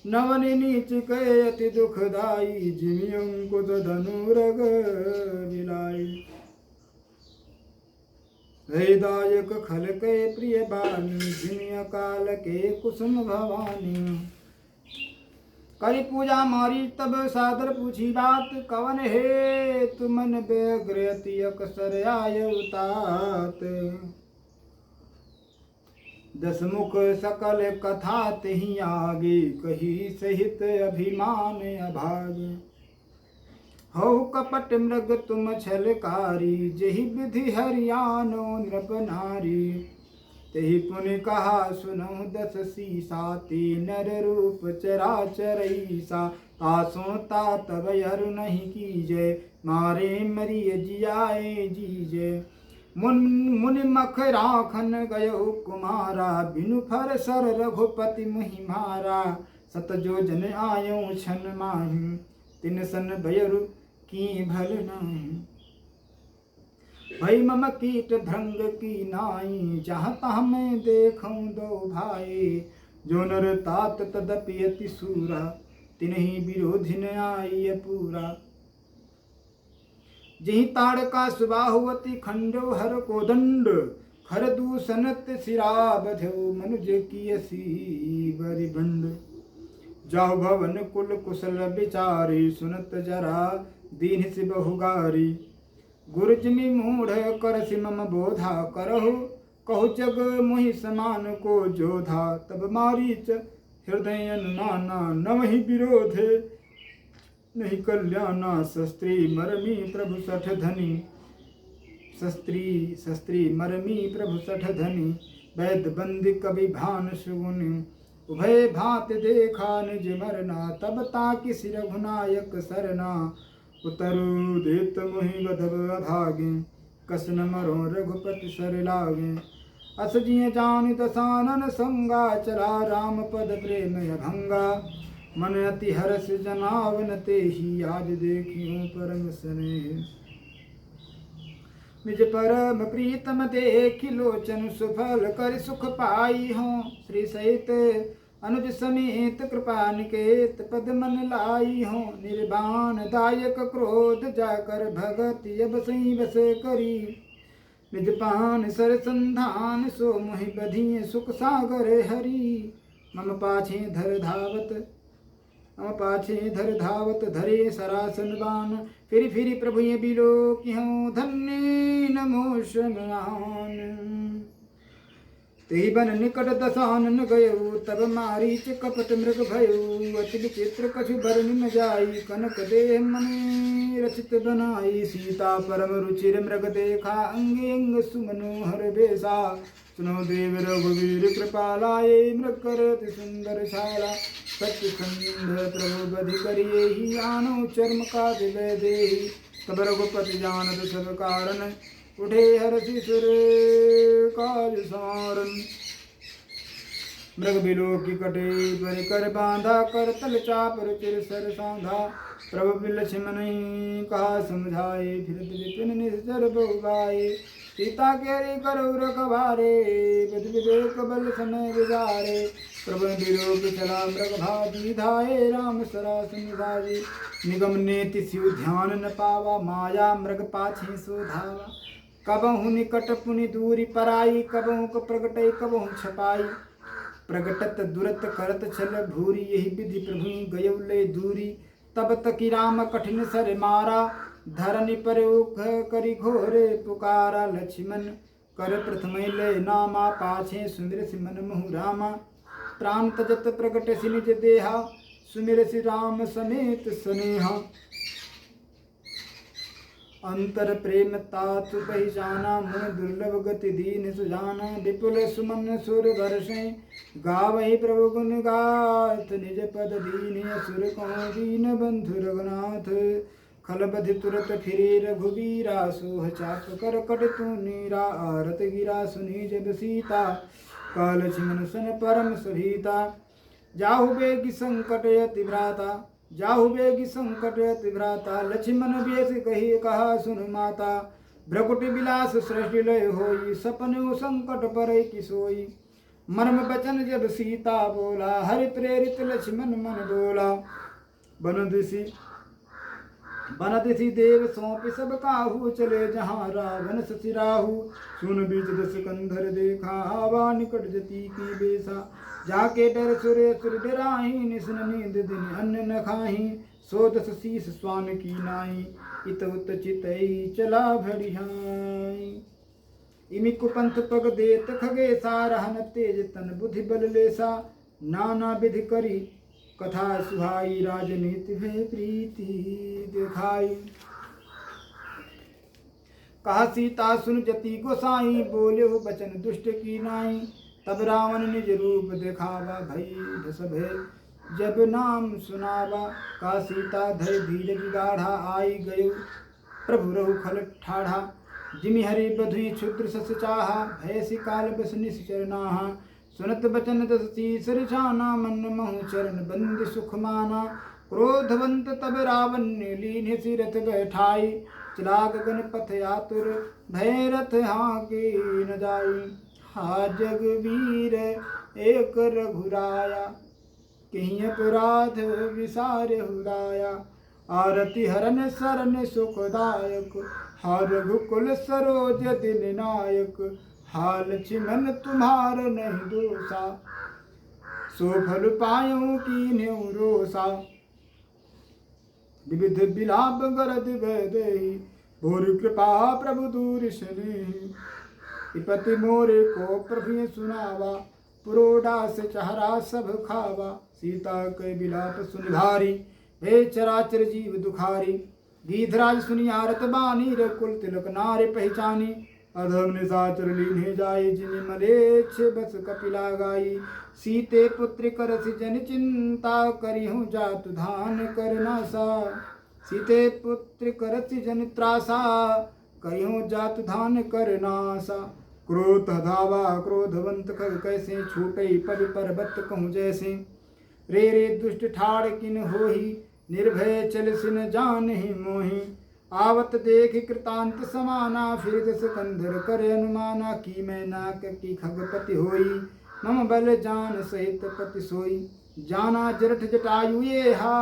नवनि नीच कहे अति दुखदाई, जिमि अंकुश धनुरग बिलाई। हृदायक खल के प्रिय बानी, जिमि अकाल के कुसुम भवानी। करी पूजा मारी तब सादर पूछी बात, कवन है तुमन व्यग्र अति अकसर आय उतात। दस मुख सकल कथा तहि आगे, कही सहित अभिमान अभागे। हौ कपट मृग तुम छलकारी, जहि विधि हरियानो नृप नारी। तेहि पुनि कहा सुनौ दस सीसा, ते नर रूप चराचरईसा। तासों तात तब नहीं कीजय, मारे मरिय जियाए जीजय। मुनि मख राखन गयो कुमारा, बिनु फर सर रघुपति मुहि मारा। सत जो जन आयो छन माही, तिन सन भयरु की भल नाही। भई मम कीट भृंग की नाई, जहाँ तहाँ मैं देखूं दो भाई। जो नर तात तदपि अति सूरा, तिन्हि विरोधी न आई पूरा। जही ताड़का सुबाहुवती खंडो हर कोदंड। खर दूषणत सिरा बधो, मनुज कियसी बरिबंड। जाहु भवन कुल कुशल विचारी, सुनत जरा दीन से बहुगारी। गुरुजमि मूढ़ करसि मम बोधा, करहु कहु जग मोहि समान को जोधा। तब मारीच हृदय अनुमाना, नवहि विरोधे नहीं कल्याणा। शस्त्री मरमी प्रभु सठ धनी, शस्त्री मरमी प्रभु सठ धनी। वैद बंदी कवि भान सुगुनि, उभय भात देखा निज मरना। तब ताकि सिर रघुनायक सरना, उतरु देत मोहि गधब अभागे। कसन मरो रघुपति सर लागे, अस जिय जान दसानन संगा। चला राम पद प्रेम अभंगा, मन अति हरस जनावन तेहि। आज देखियो परम स्नेह, निज परम प्रीतम देखि लोचन। सुफल कर सुख पाई हो, श्री सहित अनुज समेत कृपा निकेत। पद मन लाई हो, निर्वाण दायक क्रोध जाकर। भगति अब सही बस करी, निज पान सर संधान। सो मोहि बधिय सुख सागर हरि। मम पाछे धर धावत धरे सरासन बान। फिर फिर प्रभु ये बिलो क्यों, धन्य नमो शमयान। तेहि बन निकट दसानन गयऊ तब मारीच कपट मृग भयऊ अति विचित्र कछु बरनि न जाई कनक देह मने रचित बनाई सीता परम रुचिर मृग देखा अंगे अंग सुमनोहर बेसा सुनो देव रघुवीर कृपालाये मृग करति सुंदर छाला सत्यसंध प्रभु बधि करिये ही आनो चर्म का दिवय देहि तब रघुपति जानत सब कारण उठे हरषि सुर काज सारन मृग बिलो की कटे पर कर बांधा कर तल चाप रुचिर सर साधा प्रभु लक्ष्मण कहा समझाए फिर विपिन निश्चर बहुगाए सीता केरी करु रखवारे विध विवेक बल समय विचारे प्रभु बिलो की चला मृग भाजी धाये राम सरास निभाजी निगम नेति सिउ ध्यान न पावा माया मृग पाछे सो धावा कबहु निकट पुनि दूरी पराई कबहु को प्रगटई कबहु छपाई प्रगटत दुरत करत छल भूरी यही विधि प्रभु गयउ ले दूरी तब तकी राम कठिन सर मारा धरनि पर उख करि घोरे पुकारा लक्ष्मण कर प्रथम ले नामा पाछे सुमिर सिमन महु रामा प्राण तजत प्रगट सि निज देहा सुमिर सि राम समेत स्नेहा अंतर प्रेम तातु पहचाना मुन दुर्लभ गति दीन सुजाना विपुल सुमन सुर वर्षे गावहि प्रभु गुण गाथ निज पद दीन सुर कहो दीन बंधु रघुनाथ खलबधि तुरत फिरे रघुबीरा सोह चाप कर कट तू नीरा आरत गिरा सुनी जब सीता काल लक्ष्मण सन परम सभीता जाहु बेगी संकट अति भ्राता जाहु बेगी संकट अति भ्राता लक्ष्मण बेस कही कहा सुन माता भ्रकुटि विलास सृष्टि लय होई सपने संकट पर की सोई मर्म बचन जब सीता बोला हरि प्रेरित लक्ष्मण मन बोला बन दिसी देव सौंप सब काहू चले जहाँ रावण ससि राहु सुन बीच दस कंधर देखा हवा निकट जती की बेसा जाके डर सुरे सुर डराही निसन नींद दिन अन्न न खाही सो दस शीस स्वान की नाई इत उत चितई चला भड़िहाई इमि कुपंथ पग देत खगे सारहन तेज तन बुद्धि बल लेसा नाना विधि करी कथा सुहाई राजनीति में प्रीति दिखाई कहा सीता सुन जति गोसाई बोले हो बचन दुष्ट की नाई तब रावण निज रूप दिखावा भई सभे जब नाम सुनावा का सीता धय धीरज गाढ़ा आई गयो प्रभु रहु खल ठाढ़ा जिमि हरि बधुई क्षुद्र सस चाहा भयसि काल बस निश्चर नाहा सुनत बचन दस तीसर छाना मन महु चरण बंद सुख माना क्रोधवंत तब रावण ने लीन सिरथ बैठाई चला गगन पथ आतुर भय रथ हाके न जाई हा जगवीर एक रघुराया कहीं अपराध विसार हुदाया आरति हरन सरन सुखदायक हा रघुकुल सरोज दिन नायक हा लक्ष्मण तुम्हार नहीं दोषा सो फल पायो की रोसा विविध बिलाप गरद वैदेही भोर कृपा प्रभु दूर स्नेही विपति मोरे को प्रभु सुनावा पुरोडास चहरा सब खावा सीता के बिलाप सुन भारी हे चराचर जीव दुखारी गीधराज सुनी आरत बानी रकुल तिलक नारे पहचानी अधम निशाचर लीने जाई जिनि मलेच्छ बस कपिला गाई सीते पुत्र करसि जन चिंता करिहु जातु धान करना सा सीते पुत्र करसि जन त्रासा करिहु जातु धान करना सा क्रोध धावा क्रोधवंत खग कैसे छूटई पद पर्वत कहूँ जैसे रे रे दुष्ट ठाड़ किन होही निर्भय चल सिन जान ही मोही आवत देख कृतांत समाना फिर दस कंधर करे अनुमाना की मैं नाक की खगपति होई मम बल जान सहित पति सोई जाना जरठ जटायु ये हा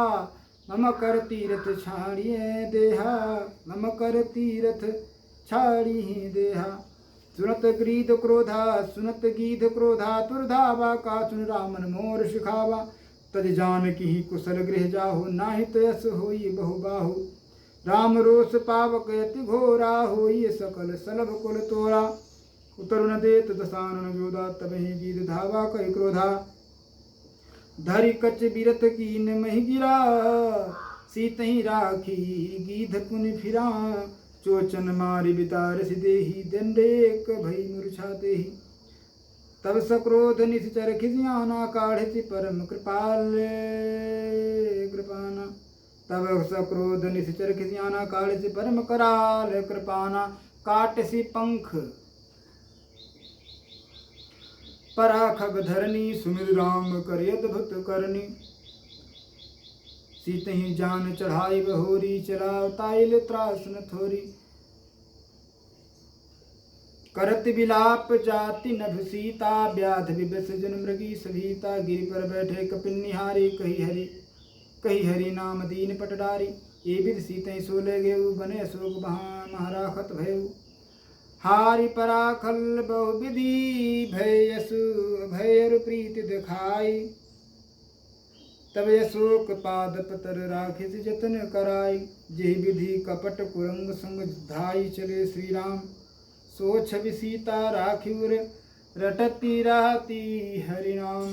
मम कर तीरथ छाड़िए देहा मम कर तीरथ छाड़ी देहा सुनत गीध क्रोधा तुरधावा का सुन रामन मोर शिखावा तज जान की कुशल गृह जाहु नाहित यस होई बहुबाहु राम रोष पावक यति घोरा होई सकल सलभ कुल तोरा उतर न देत दसानन जोधा, तब ही गीत धावा कई क्रोधा। धरि कच बिरत कीन मही गिरा, सीतही राखी गीध पुनि फिरा। चोचन मारि बितार सिदेही, दंडेक भई मूर्छाते ही। तब सक्रोध निश्चर खिसियाना, काढ़िति परम कृपाल कृपाना। तब सक्रोध निश्चर खिसियाना, काढ़िति परम कराल कृपाना। काटसी पंख पराखग धरनी, सुमिर राम करि अद्भुत करनी। सीतहि जान चढ़ाई बहोरी, चलाव ताइल त्रास न थोरी। करत विलाप जाति नभ सीता, व्याध विवश जन मृगी सभीता। गिरि पर बैठे कपिन निहारी, कही हरि नाम दीन पटडारी। ये विध सीतहि सोले गेऊ, बने अशोक महाराखत भयऊ। हारि पराखल बहु विधि, भयरु प्रीति दिखाई। तब अशोक पाद पतर राखिस जतन कराई। जेहि विधि कपट कुरंग संग धाई, चले श्री राम सो छवि सीता राखिउर। रटती रहती हरि नाम।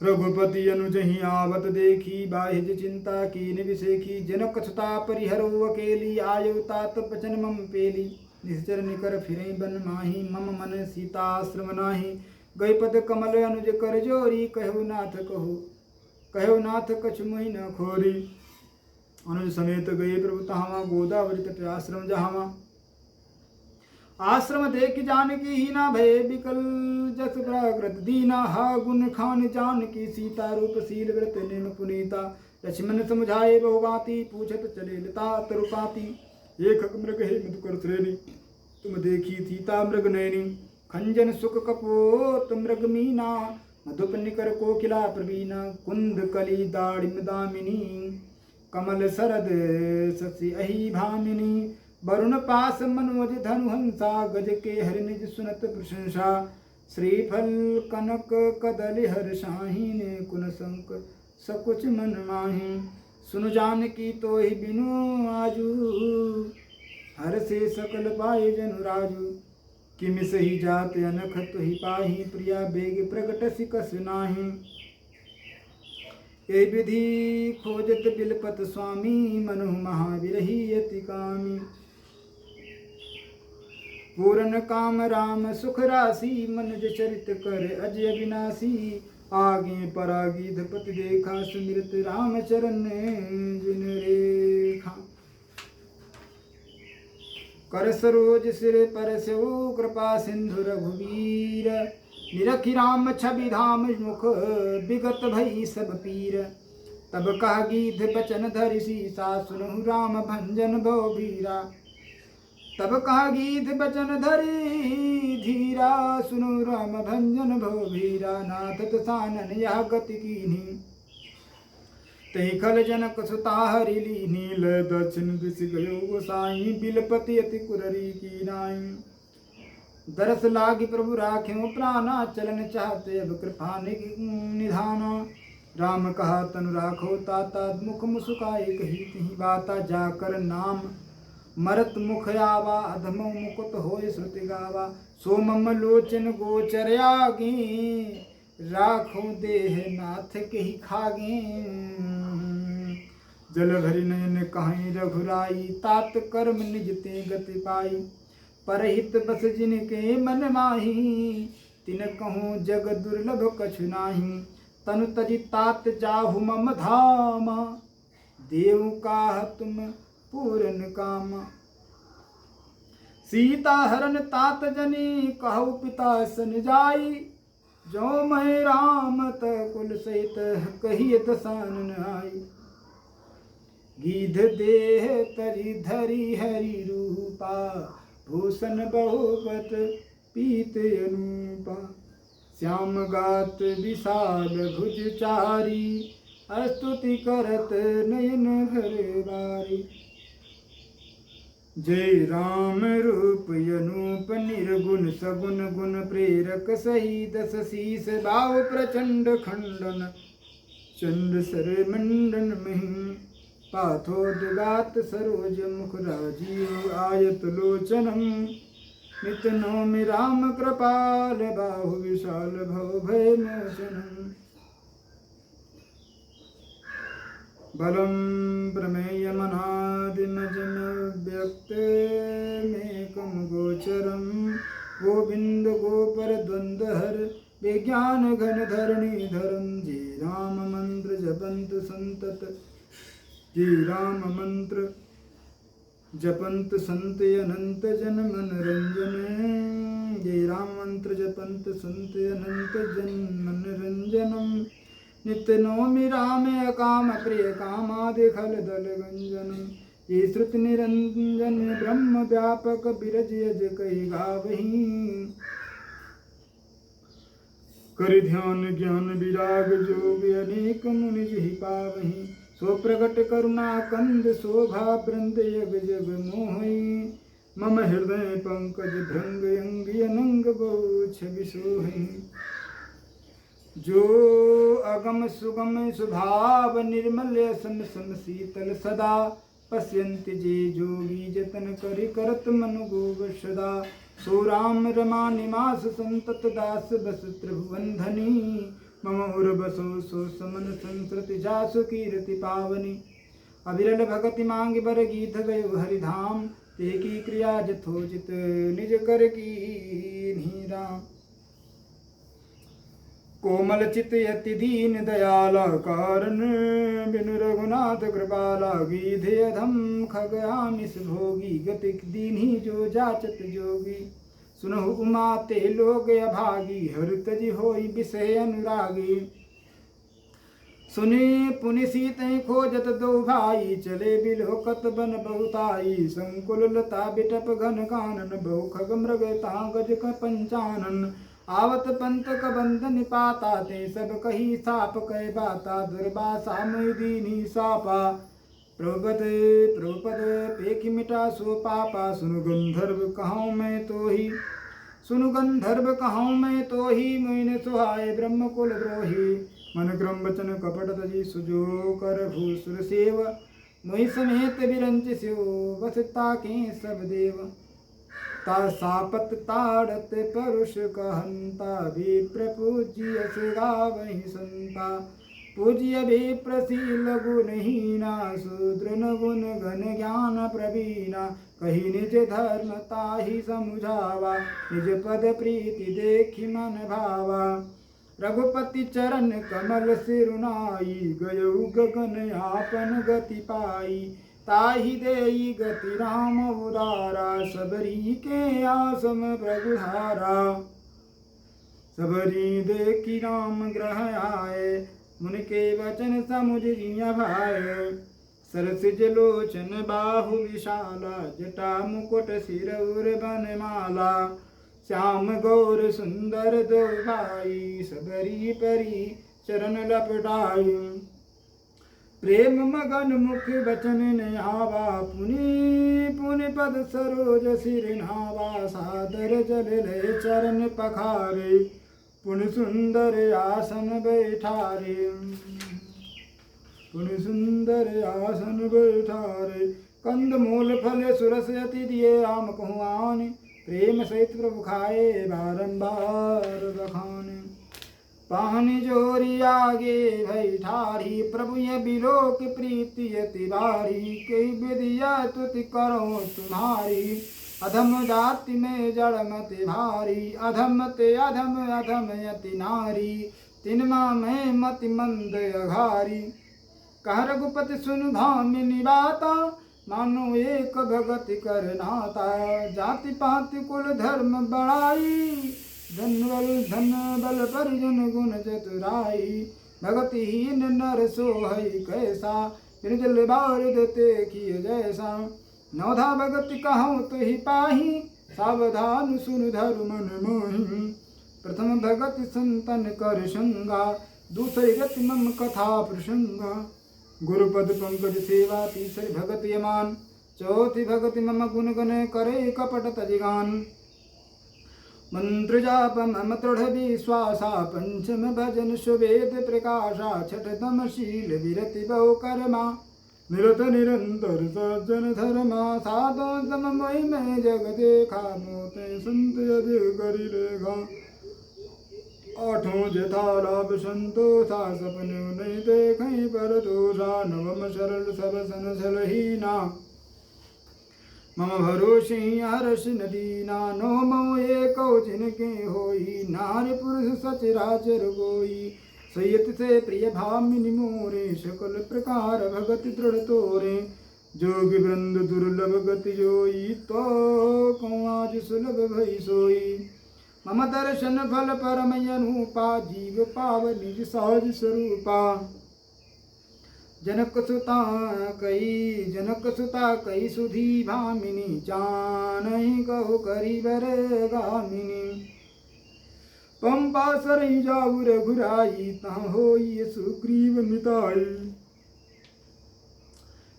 रघुपति अनुजहि आवत देखी, बाहिज चिंता कीन विसेखी। जनक सुता परिहरो अकेली, आयु तात बचन मम पेली। निश्चर निकर फिरई बन माही, मम मन सीताश्रम नाही। गई पद कमल अनुज कर जोरी, कहु नाथ कछु मुहि न खोरी। अनुज समेत गए प्रभु तहावा, गोदावरी तट आश्रम जहावा। आश्रम देख जानकी हीना, भय बिकल जस प्राकृत दीना। हा गुण खान जानकी सीता, रूप शील व्रत नेम पुनीता। लक्ष्मण समझाए बहुबाती, पूछत चले लता तरुपाती। एक मृग हे मधुकर श्रेणी, तुम देखी सीता मृग नैनी। खंजन सुख कपोत मृग मीना, मधुप निकर कोकिला प्रवीणा। कुंद कली दाड़िम दामिनी, कमल सरद शशि अहि भामिनी। वरुण पास मनोज धनु हंसा, गज के हरि निज सुनत प्रशंसा। श्रीफल कनक कदलि हर शाहीन, कुन संक सकुच मन माही। सुन जानकी तोहि बिनु आजू, हर से सकल पाए जनु राजू। किमि सही जात अनख तुहि पाही, प्रिया बेग प्रगट सिकस नाही। ए विधि खोजत बिलपत स्वामी, मनु महाविरही यति कामी। पूरन काम राम सुख राशि, मनुज चरित कर अजय विनाशी। आगे परागी धपति देखा, सुमिरत राम चरण जिन रेखा। कर सरोज सिर पर सेऊ, कृपा सिंधु रघुवीर। निरखि राम छवि धाम मुख, विगत भई सब पीर। तब कह गीध बचन धरि सीसा, सुनहु राम भंजन भव भीरा। तब कहा गीत बचन धरी धीरा, सुनो राम भंजन भव भीरा। नाथ तसानन यह गति कीन्ही, तहि खल जनक सुता हरि लीनी। ल दक्षिण दिश गयो गोसाई, बिलपति अति कुररी की नाई। दरस लागी प्रभु राख्यो प्राणा, चलन चाहते अब कृपा निधाना। राम कहा तनु राखो ताता, मुख मुसुकाए कही तिहि बाता। जाकर नाम मरत मुख आवा, अधमो मुकुत होय श्रुति गावा। सो मम लोचन गोचर आगे, राखो देह नाथ कहि खागे। जल भरि नयन कहीं रघुराई, तात कर्म निज ते गति पाई। परहित बस जिनके मन माही, तिन कहूँ जग दुर्लभ कछु नाही। तनु तजि तात जाहु मम धामा, देव काह तुम पूरन काम। सीता हरन तात जनी, कहु पिता सन जाई। जो मैं राम कुल सहित, कही दसानन आई। गीध देह तरि धरि हरि रूपा, भूषण बहुपत पीत अनूपा। श्याम गात विशाल भुज चारी, स्तुति करत नयन घर बारी। जय राम रूप अनूप निर्गुण, सगुन गुण प्रेरक सही। दस शीस बाहु प्रचंड खंडन, चंड सर मंडन मही। पाथोदगात सरोज मुख राजीव, आयत लोचनम नित नौमि राम कृपाल बाहु विशाल भव भय मोचनम् बलं प्रमेयमनादिमजमव्यक्तमेकं गोचरं गोविन्द गोपरद्वन्द्वहर विज्ञान घन धरणीधरं जी राम मंत्र जपंत संतत जी राम मंत्र जपंत संत अनंत जन मनोरंजन जी राम मंत्र जपंत संत अनंत जन मनोरंजनम नित्य नौमि रामे अकाम प्रिय कामादि खल दल गंजनम ये श्रुति निरंजन ब्रह्म व्यापक बिरज यज कही गावही कर ध्यान ज्ञान विराग जोग अनेक मुनि जिहि पावहि सो प्रगट करुणा कंद शोभा वृंद यग जग मोहि मम हृदय पंकज भृंग अंग अनंग बहु छवि सोहि जो अगम सुगम सुभाव निर्मल सम सम शीतल सदा पश्यन्ति जे जोगी जतन करि करत मनु गोग सदा सो राम रमा निवास संतत दास बस त्रिभुवन धनी मम उर बसो सो समन संस्कृति जासु कीर्ति पावनी अविरल भगति मांग बर गीत गयो हरिधाम ते की क्रिया जथोचित निज कर की राम कोमल चित यति दीन दयाला कारण बिनु रघुनाथ कृपाला गीधे अधम खगयामिस भोगी गतिक दीन्ही जो जाचत जोगी सुनहु उमा ते लोग अभागी हर तजि होई विषय अनुरागी सुने पुनि सीते खोजत दो भाई चले बिलोकत बन बहुताई संकुल लता बिटप घन कानन बहु खग मृग तागज क पंचानन आवत पंत क बंधन पाता ते सब कही साप कह बाता दुर्बासा दीनी सापा प्रोपद पेखि मिटा सो पापा सुनु गंधर्व कहूँ मैं तो ही सुनु गंधर्व कहूँ मैं तो ही मोइन सुहाय ब्रह्म कुल द्रोही मन क्रम वचन कपट तजी सुजो कर भूसुर सेव मोहि समेत विरंच स्यो वसता के सब देव ता सापत ताड़त परुष कहंता विप्र पूज्य गावहि संता पूज्य विप्रशील गुणहीना शूद्रन गुण घन ज्ञान प्रवीणा कही निज धर्म ताहि समुझावा निज पद प्रीति देखि मन भावा रघुपति चरण कमल सिरुनाई गयउ गगन आपन गति पाई ताहि देई गति राम उदारा सबरी के आसम प्रभुधारा सबरी देखी राम ग्रह आए मुन के वचन समुझ जिया भाई सरसिज लोचन बाहु विशाला जटा मुकुट सिर उर बनमाला श्याम गौर सुंदर दो भाई सबरी परी चरण लपटाई प्रेम मगन मुख बचन नयावा पुनि पुनि पद सरोज सिर नावा सादर जल ले चरण पखारे पुनि सुंदर आसन बैठारे पुनि सुंदर आसन बैठारे कंद मूल फल सुरस अति दिए राम कहवान प्रेम सहित प्रभु खाए बारंबार बखाने पानी जोरी आगे भई ठारी प्रभु ये बिलोक प्रीति यति बारी कई विधिया तुति करो तुम्हारी अधम जाति में जड़मति भारी अधम ते अधम अधम यति नारी तिनमा में मति मंद अघारी कह रघुपति सुन भामिनी बाता मानो एक भगति कर नाता जाति पाति कुल धर्म बड़ाई धन बल परिजन गुण चतुराई भगतिहीन नर सोहई कैसा निर्जल बारिद ते किए जैसा नौधा भगति कहूँ तुहि पाही सावधान सुन धरु मन मोहि प्रथम भगति संतन कर संगा दूसरी रति मम कथा प्रसंगा गुरुपद पंकज सेवा तीसरी भगति यमान चौथी भगति मम गुण गण करे कपट तजिगान मंत्र जाप मम दृढ़ विश्वासा पंचम भजन सुवेद प्रकाशा छठतम शील विरति बहु कर्मा निरत निरंतर सज्जन धर्मा साधो सममय में जग देखा मोते संत अधिक करी लेखा आठों जथा लाभ संतोषा सपने नहीं देखें पर दोषा नवम सरल सब सन सलहीना मम भरोसे हर्ष नदीना नो मो एको जिनके होई नारी पुरुष सचराचर गोई सयत से प्रिय भामिनी मोरे सकल प्रकार भगति दृढ़ तोरे जोगी वृंद दुर्लभ गति जोई तो कौ आज सुलभ भई सोई मम दर्शन फल परम अनुपा जीव पाव निज सहज स्वरूपा जनक सुता कई सुधी भामिनी जानहि कहु करी बर गामिनी पंपा सरई जाऊ रघुराई तहाँ होई सुग्रीव मिताई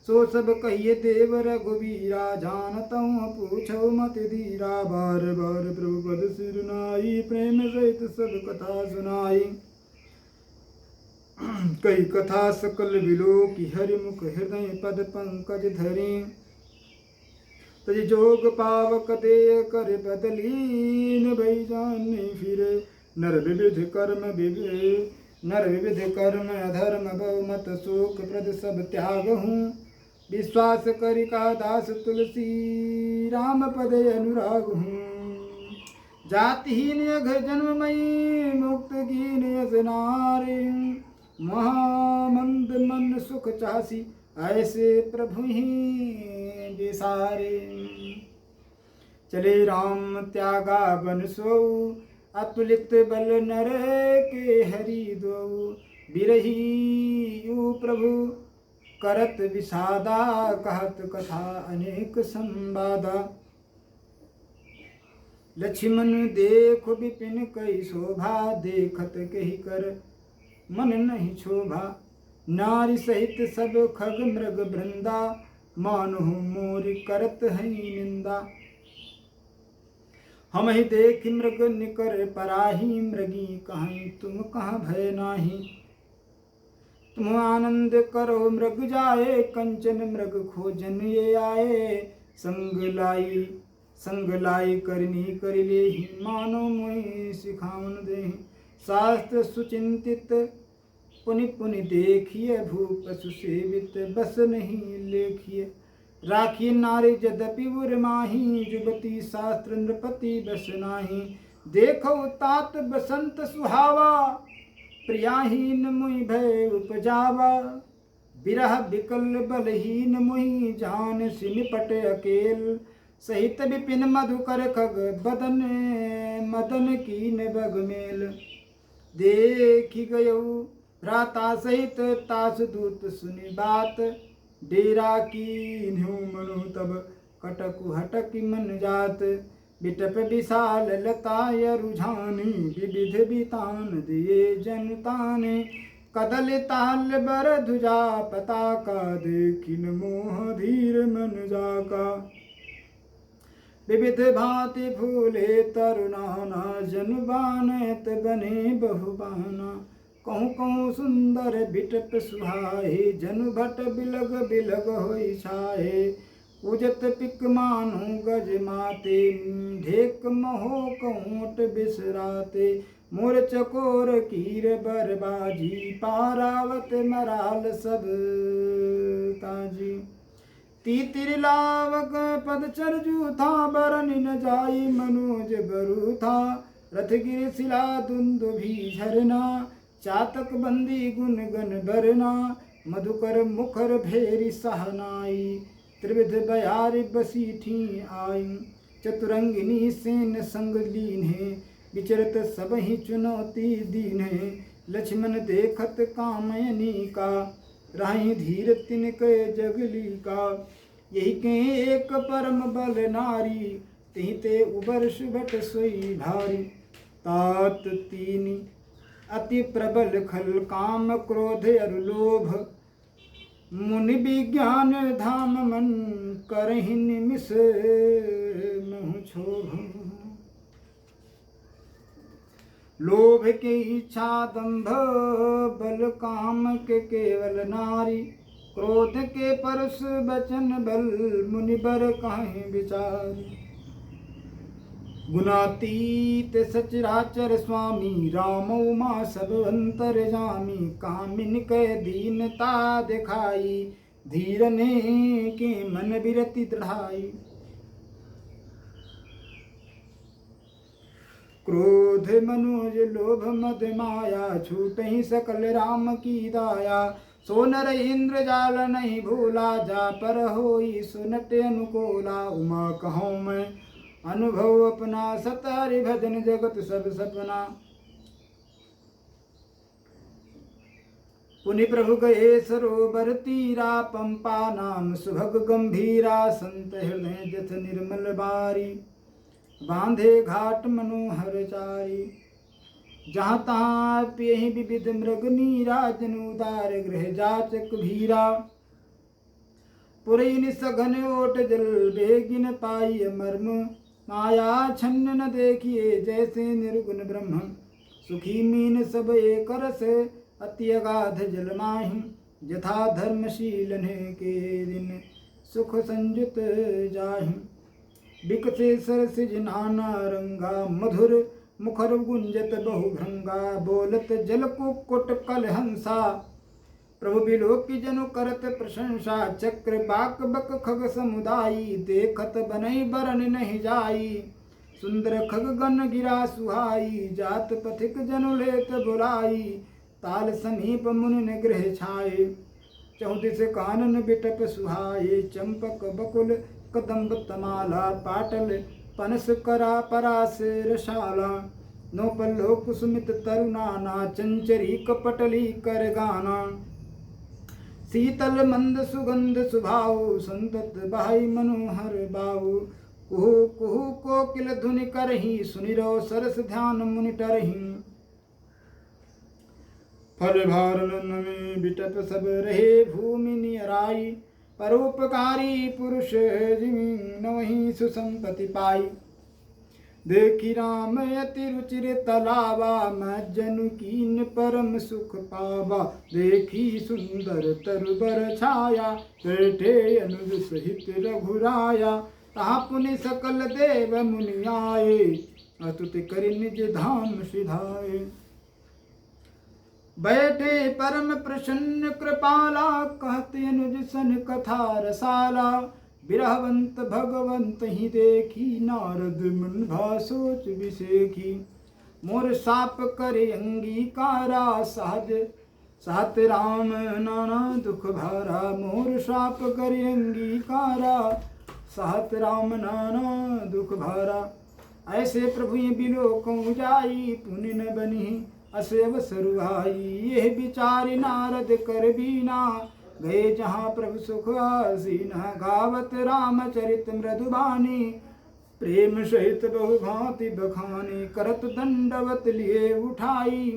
सो सब कहिए देव रघुवीरा जानतऊँ पूछो मत धीरा बार बार प्रभु पद सिरनाई प्रेम सहित सब कथा सुनाई कई कथा सकल बिलो की हरिमुख हृदय पद पंकज धरे तज जोग पावक दे कर बदलीन भई जाने फिरे नर विविध कर्म अधर्म बहुमत शोक प्रद सब त्याग हूँ विश्वास करिका दास तुलसी राम पद अनुराग हूँ जातिहीन अघ जन्ममयी मुक्त कीन यस नारी महामंद मन सुख चासी ऐसे प्रभु ही विसारे चले राम त्यागा बन सो अतुलित बल नर के हरि दो बिरही यू प्रभु करत विषादा कहत कथा अनेक संवादा लक्ष्मण देख विपिन कई शोभा देखत कही कर मन नहीं शोभा नारी सहित सब खग मृग वृंदा मानु मोर करत है निंदा हम ही देख मृग निकर पराही मृगी कहीं तुम कहाँ भय नाही तुम आनंद करो मृग जाए कंचन मृग खोजन ये आए संग लाई करनी कर ले ही मानो मोहि सिखावन दे शास्त्र सुचिंतित पुनि पुनि देखिए भूप पशु सेवित बस नहीं लेखिए राखी नारी यद्यपि उर माही जुबती शास्त्र नृपति बस नाही देखो तात बसंत सुहावा प्रियाहीन मुहि भय उपजावा बिरह बिकल बलहीन मुहि जान सिनिपट अकेल सहित विपिन मधुकर खग बदन मदन कीन बग मेल देखी गयो भ्राता सहित तास दूत सुनि बात डेरा की मनु तब कटकु हटक मन जात बिटप विशाल लता रुझानी विविध बितान दिए जनताने कदल ताल बर ध्वजा पताका देखिन मोह धीर मन जाका विविध भांति फूले तरुणाना जन बानत बने बहुबाना कहूँ कहूँ सुंदर बिटप सुहाए जन भट बिलग बिलग होई छाए उजत पिक मानु गज माते ढेक महो कौट बिसराते मोर चकोर कीर बरबाजी पारावत मराल सब ताजी तीतिर लावक पद चरजू था बरन न जाई मनोज बरु था रथगिर शिला दुंदु भी झरना चातक बंदी गुन गन बरना मधुकर मुखर भेरी सहनाई त्रिविध बयार बसी थी आई चतुरंगिनी सेन संग लीन है विचरत सब ही चुनौती दीन है लक्ष्मण देखत कामयनी का राही धीर तिनक जगली का यही के एक परम बल नारी तिहि ते उबर सुबट सोई भारी तात तीनी अति प्रबल खल काम क्रोध अरु लोभ मुनि विज्ञान धाम मन करहि निमिष महु क्षोभ लोभ के इच्छा दंभ बल काम के केवल नारी क्रोध के परस बचन बल मुनिबर कहें विचार। गुणातीत सचराचर स्वामी रामो माँ सब अंतर जामी। कामिन के दीनता दिखाई धीरने के मन बिरति दृढ़ाई। क्रोध मनोज लोभ मद माया छूट ही सकल राम की दाया। सो नर इंद्र जाल नहीं भूला जा पर होई सुनट अनुकूला। उमा कहूँ मैं अनुभव अपना सत हरि भजन जगत सब सपना। पुनि प्रभु गए सरोवर तीरा पंपा नाम सुभग गंभीरा। संत हृदय जथ निर्मल बारी बांधे घाट मनोहर चारी। जहाँ तहाँ पियहि विविध मृग नीरा जनुदार गृह जाचक भीरा। पुरैन सघन ओट जल बेगिन पाई मर्म। माया छन्न न देखिए जैसे निर्गुण ब्रह्म। सुखी मीन सब एक रस अति अगाध जल माहि। यथा धर्मशीलन के दिन सुख संयुत जाहि। बिकसे सरसिज नाना रंगा मधुर मुखर गुंजत बहुभृंगा। बोलत जल कुक्कुट कल हंसा प्रभु बिलोक जनु करत प्रशंसा। चक्र बाक बक खग समुदायी देखत बनई बरन नहीं जाई। सुंदर खग गण गिरा सुहाई जात पथिक जनु लेत बुलाई। ताल समीप मुनि गृह छाए चौदिस कानन बिटप सुहाए। चंपक बकुल कदम्ब तमाला पाटल पनस करा परास रसाला। नौपल्लो कुसुमित तरुणाना चंचरी कपटली कर गाना। शीतल मंद सुगंध सुभाऊ संतत बहाई मनोहर बाऊ। कुहु कुहु कोकिल धुनि करही सुनिरो सरस ध्यान मुनि टरही। फल भारन में बिटप सब रहे भूमि नियराई। परोपकारी पुरुष जिमि नवहि सुसंपत्ति पाई। देखी राम अति रुचिर तलावा मज्जनु कीन परम सुख पावा। देखी सुंदर तरुबर छाया बैठे अनुज सहित रघुराया। तहाँ पुनि सकल देव मुनि आए अतुत करि निज धाम सिधाए। बैठे परम प्रसन्न कृपाला कहते अनुज सन कथा रसाला। बिरहवंत भगवंत ही देखी नारद मन भा सोच विसेखी। मोर साप करे अंगीकारा सहज सहत राम नाना दुख भारा। मोर साप करे अंगीकारा सहत राम नाना दुख भारा। ऐसे प्रभु बिलोकं जाई पुनि न बनी असे अवसर आई। यह विचारि नारद कर बीना गए जहाँ प्रभु सुख आसीना। गावत रामचरित मृदुबानी प्रेम सहित बहु भांति बखानी। करत दंडवत लिए उठाई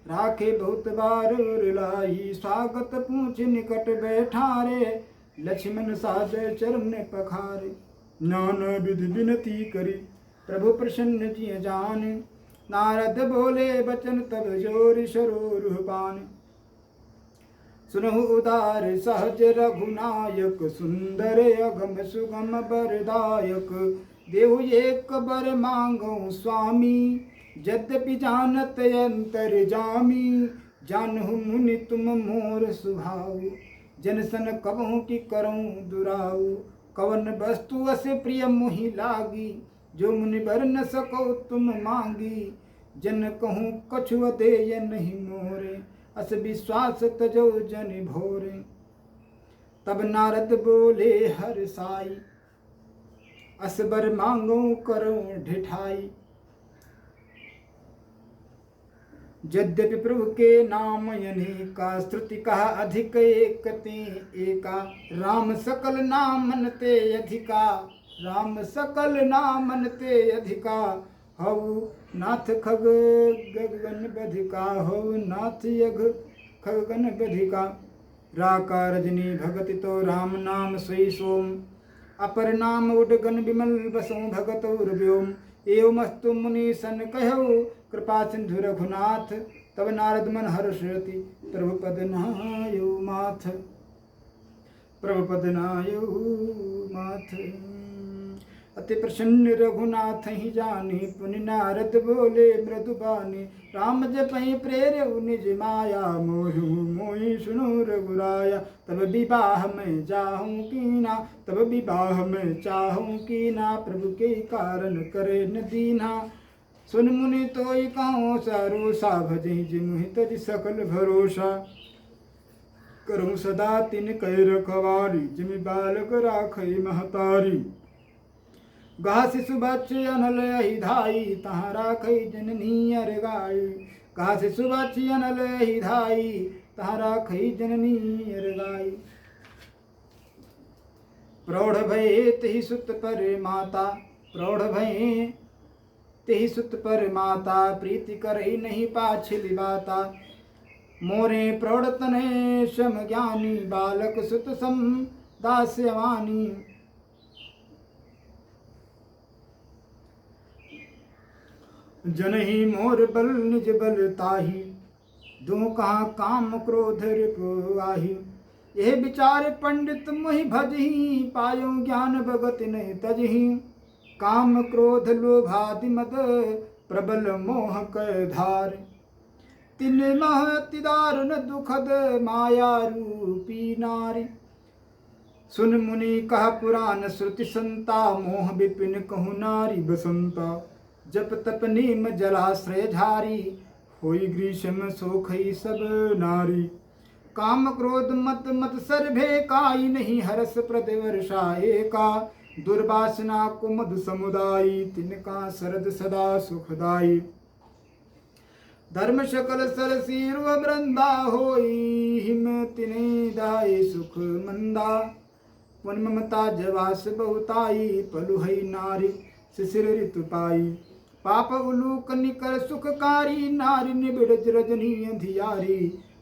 राखे बहुत बार लाई। स्वागत पूछ निकट बैठारे लक्ष्मण साज चरण पखारे। नाना विधि विनती करी प्रभु प्रसन्न जिय जान। नारद बोले बचन तब जोर सरोरुह पान। सुनहु उदार सहज रघुनायक सुंदर अगम सुगम बरदायक। देहु एक बर मांगो स्वामी यद्यपि जानत अंतर जामी। जानहु मुनि तुम मोर सुभाऊ जन सन कबहु की करऊं दुराऊ। कवन वस्तु अस प्रिय मोहि लागी जो मुनि बर न सको तुम मांगी। जन कहूँ कछु देय नहीं मोरे अस विश्वास तजो जन भोरे। तब नारद बोले हर साई असबर मांगो करो ढिठाई। यद्यपि प्रभु के नाम अनेका श्रुति कहा अधिक एकते एका। राम सकल नामन ते अधिका राम सकल नामन ते अधिका। हऊ नाथ खग गगन बधिका हऊ नाथ यग खगन बधिका। राका रजनी भगति तो राम नाम सोई सोम। अपर नाम उडगन विमल बसो भगत व्योम। एवमस्तु मुनि सन कहु कृपा सिंधु रघुनाथ। तब नारद मन हर्षति प्रभु पद नायो माथ। प्रभुपद नायहु माथ। अति प्रसन्न रघुनाथ ही जानी, पुनि नारद बोले मृदु बानी। राम जपहि प्रेरयु निज माया, मोहु मोहि सुनो रघुराया। तब विवाह में जाहूँ कीना, तब विवाह में चाहूँ कीना, प्रभु के कारण करे न दीना। सुन मुनि तोय कहूँ सरोसा, भजहि जिमुहि तज सकल भरोसा। करूँ सदा तिन कै रखवारी, जिमि बालक राखई महतारी। गा शिशु बच्चे अनल ही धाई, तहाँ राखई जननी अर गाई। गा शिशु बच्चे अनल ही धाई, तहाँ राखई जननी अर गाई। प्रौढ़ भये तेहि सुत पर माता, प्रौढ़ भये तेहि सुत पर माता। प्रीति करई नहीं पाछिल बाता, मोरे प्रौढ़ तनय सम ज्ञानी। बालक सुत सम दास्यवानी। जनहि मोर बल निज बल ताही, दूँ कहाँ काम क्रोध रिपु आही। यह विचार पंडित मोहि भजहि, पायो ज्ञान भगति नहीं तजहि। काम क्रोध लोभादि मद, प्रबल मोह कै धार। तिन मह अति दारुण दुखद, माया रूपी नारी। सुन मुनि कह पुराण श्रुति संता, मोह विपिन कहु नारी बसंता। जप तप नीम जलाश्रय झारी, होई ग्रीष्म सोखई सब नारी। काम क्रोध मत मत सर्भे काई, नहीं हरस प्रति वर्षा एका। दुर्वासना कुमद समुदायी, तिनका शरद सदा सुखदाई। धर्म सकल सरसीरु वृंदा, होई हिम तिने दाई सुख मंदा। पुन ममता जवास बहुताई, पलुहई नारी शिशिर ऋतु पाई। पाप उलूक निकर सुखकारी, नारी निबिड़ रजनी अंधियारी।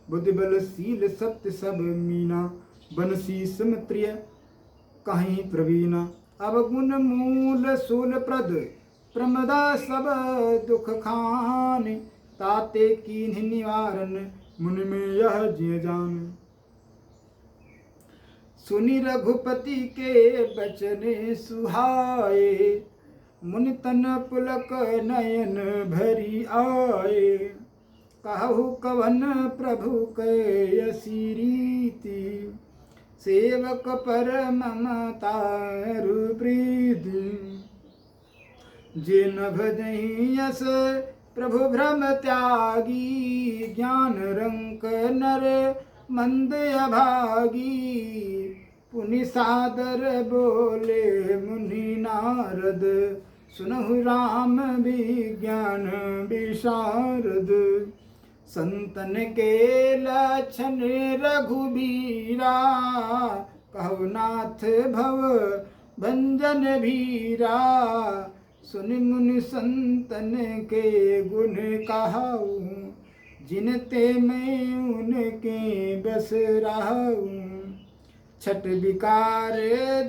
बुद्धि बल शील सत्य सब मीना, बनसी समत्रिय कहीं प्रवीणा। अब गुण मूल सूल प्रद, प्रमदा सब दुख खान। ताते कीन्ह निवारण, मुनि में यह जिय जान। सुनि रघुपति के बचने सुहाए, मुनि तन पुलक नयन भरी आए। कहु कवन प्रभु कै यसी रीति, सेवक पर ममता प्रीति। जे न भजहि यस प्रभु भ्रम त्यागी, ज्ञान रंक नर मंद अभागी। पुनि सादर बोले मुनि नारद, सुनहु राम विज्ञान विशारद। संतन के लक्षण रघुबीरा, कहु नाथ भव भंजन भीरा। सुनि मुनि संतन के गुण कहाऊँ, जिनते मैं उनके बस रहूँ। छठ विकार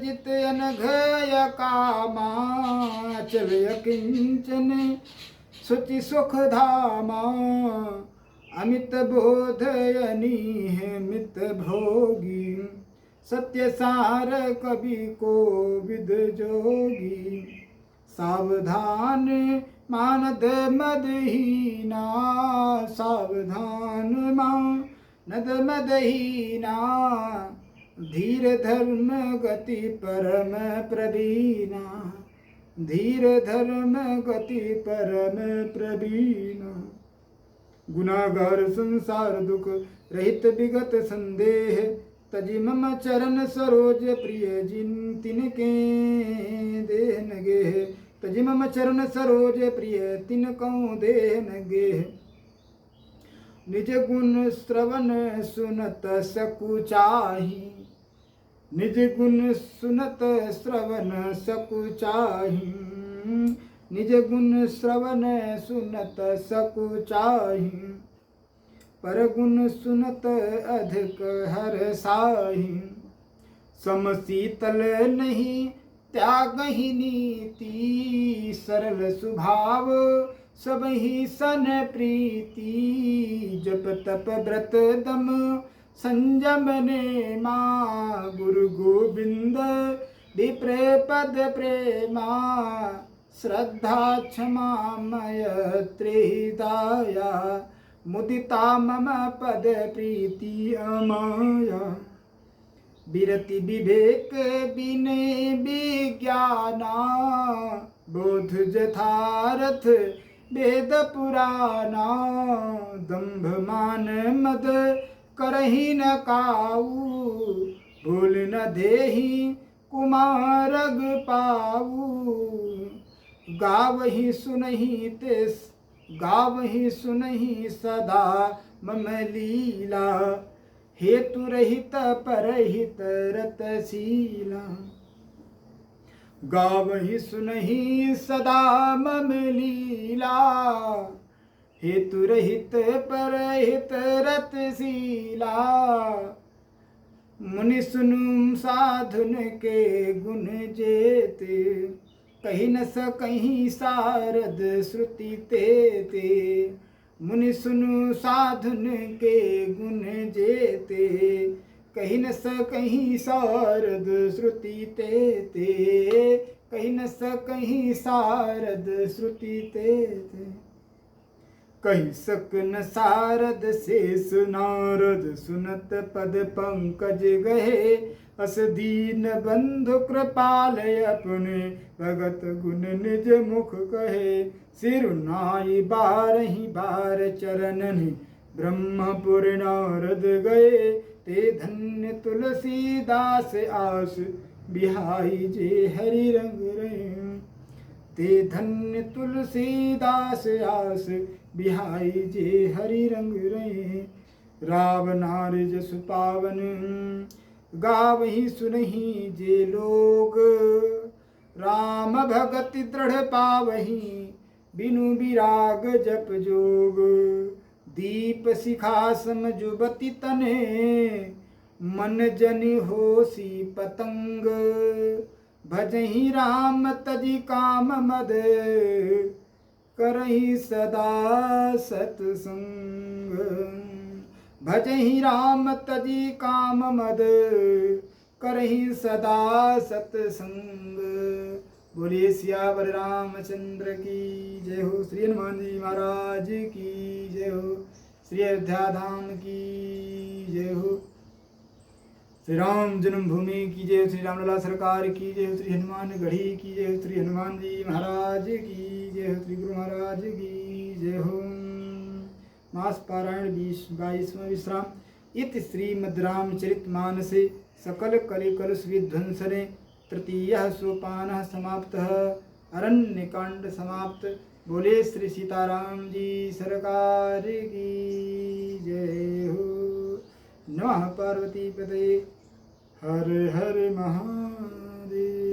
जित अनघय कामा, चल अकिंचन सुचि सुख धामा। अमित बोध अनीह मित भोगी, सत्य सार कवि को विद जोगी। सावधान मानद मदहीना, सावधान मानद मदहीना। धीर धर्म गति परम प्रवीणा, धीर धर्म गति परम प्रवीणा। गुनागार संसार दुख रहित विगत संदेह, तजि मम चरण सरोज प्रिय जिन तिनके देन गेह। तजि मम चरण सरोज प्रिय तिनकौ देन गेह। निज गुण श्रवण सुनत सकुचाही, निज गुण सुनत श्रवण सकुचाही। निज गुण श्रवण सुनत सकुचाही, पर गुण सुनत अधिक हर्षाहि। सम शीतल नहीं त्यागहि नीति, सरल स्वभाव सबहि सन प्रीति। जप तप व्रत दम संजम ने माँ गुरु गोविंद विप्रे पद प्रेमा श्रद्धा क्षमा मैत्रेदाया मुदिता मम पद प्रीति अमाया विरति विवेक विनय विज्ञाना बोध जथारथ वेद पुराना दंभ मान मद करही न काऊ भूल न देही कुमारग पाऊ गावही सुनही सदा मम लीला हेतु रहित परहित रतशीला गावही सुनही सदा मम लीला हेतु रहित परहित रतशीला मुनि सुनु साधुन के गुण जेते कहीं न सकहीं सारद श्रुति तेते मुनि सुनु साधुन के गुण जेते कहीं न सकहीं सारद श्रुति तेते कहीं न सकहीं सारद श्रुति तेते कहीं सक न सारद शेष नारद सुनत पद पंकज गहे अस दीन बंधु कृपाल अपने भगत गुण निज मुख कहे सिरुनाई बारही बार चरणन ब्रह्मपुर नारद गए ते धन्य तुलसीदास आस बिहाई जे हरि रंग रहे ते धन्य तुलसीदास आस बिहाई जे हरि रंग रहे रावनार जस पावन गावही सुनही जे लोग राम भगति दृढ़ पावही बिनु विराग जप जोग दीप शिखा सम जुबति तने मन जनि होसी पतंग भजहि राम तजि काम मद करहि सदा सत्संग भजहि राम तजि काम मद करहि सदा सत्संग। बोलिए सियावर रामचंद्र की जय हो। श्री हनुमान जी महाराज की जय हो। श्री अयोध्या धाम की जय हो। श्री राम जन्मभूमि की जय हो। श्री रामलला सरकार की जय हो। श्री हनुमान गढ़ी की जय हो। श्री हनुमान जी महाराज की जय हो। श्री गुरु महाराज की जय हो। मास पारायण 22वां विश्राम। इति श्रीमद् रामचरितमानसे सकल कलिकलुष विध्वंसने तृतीयः सोपानः समाप्तः। अरण्यकांड समाप्त। बोले श्री सीताराम जी सरकार की जय हो। नमः पार्वती पते हर हर महादेव।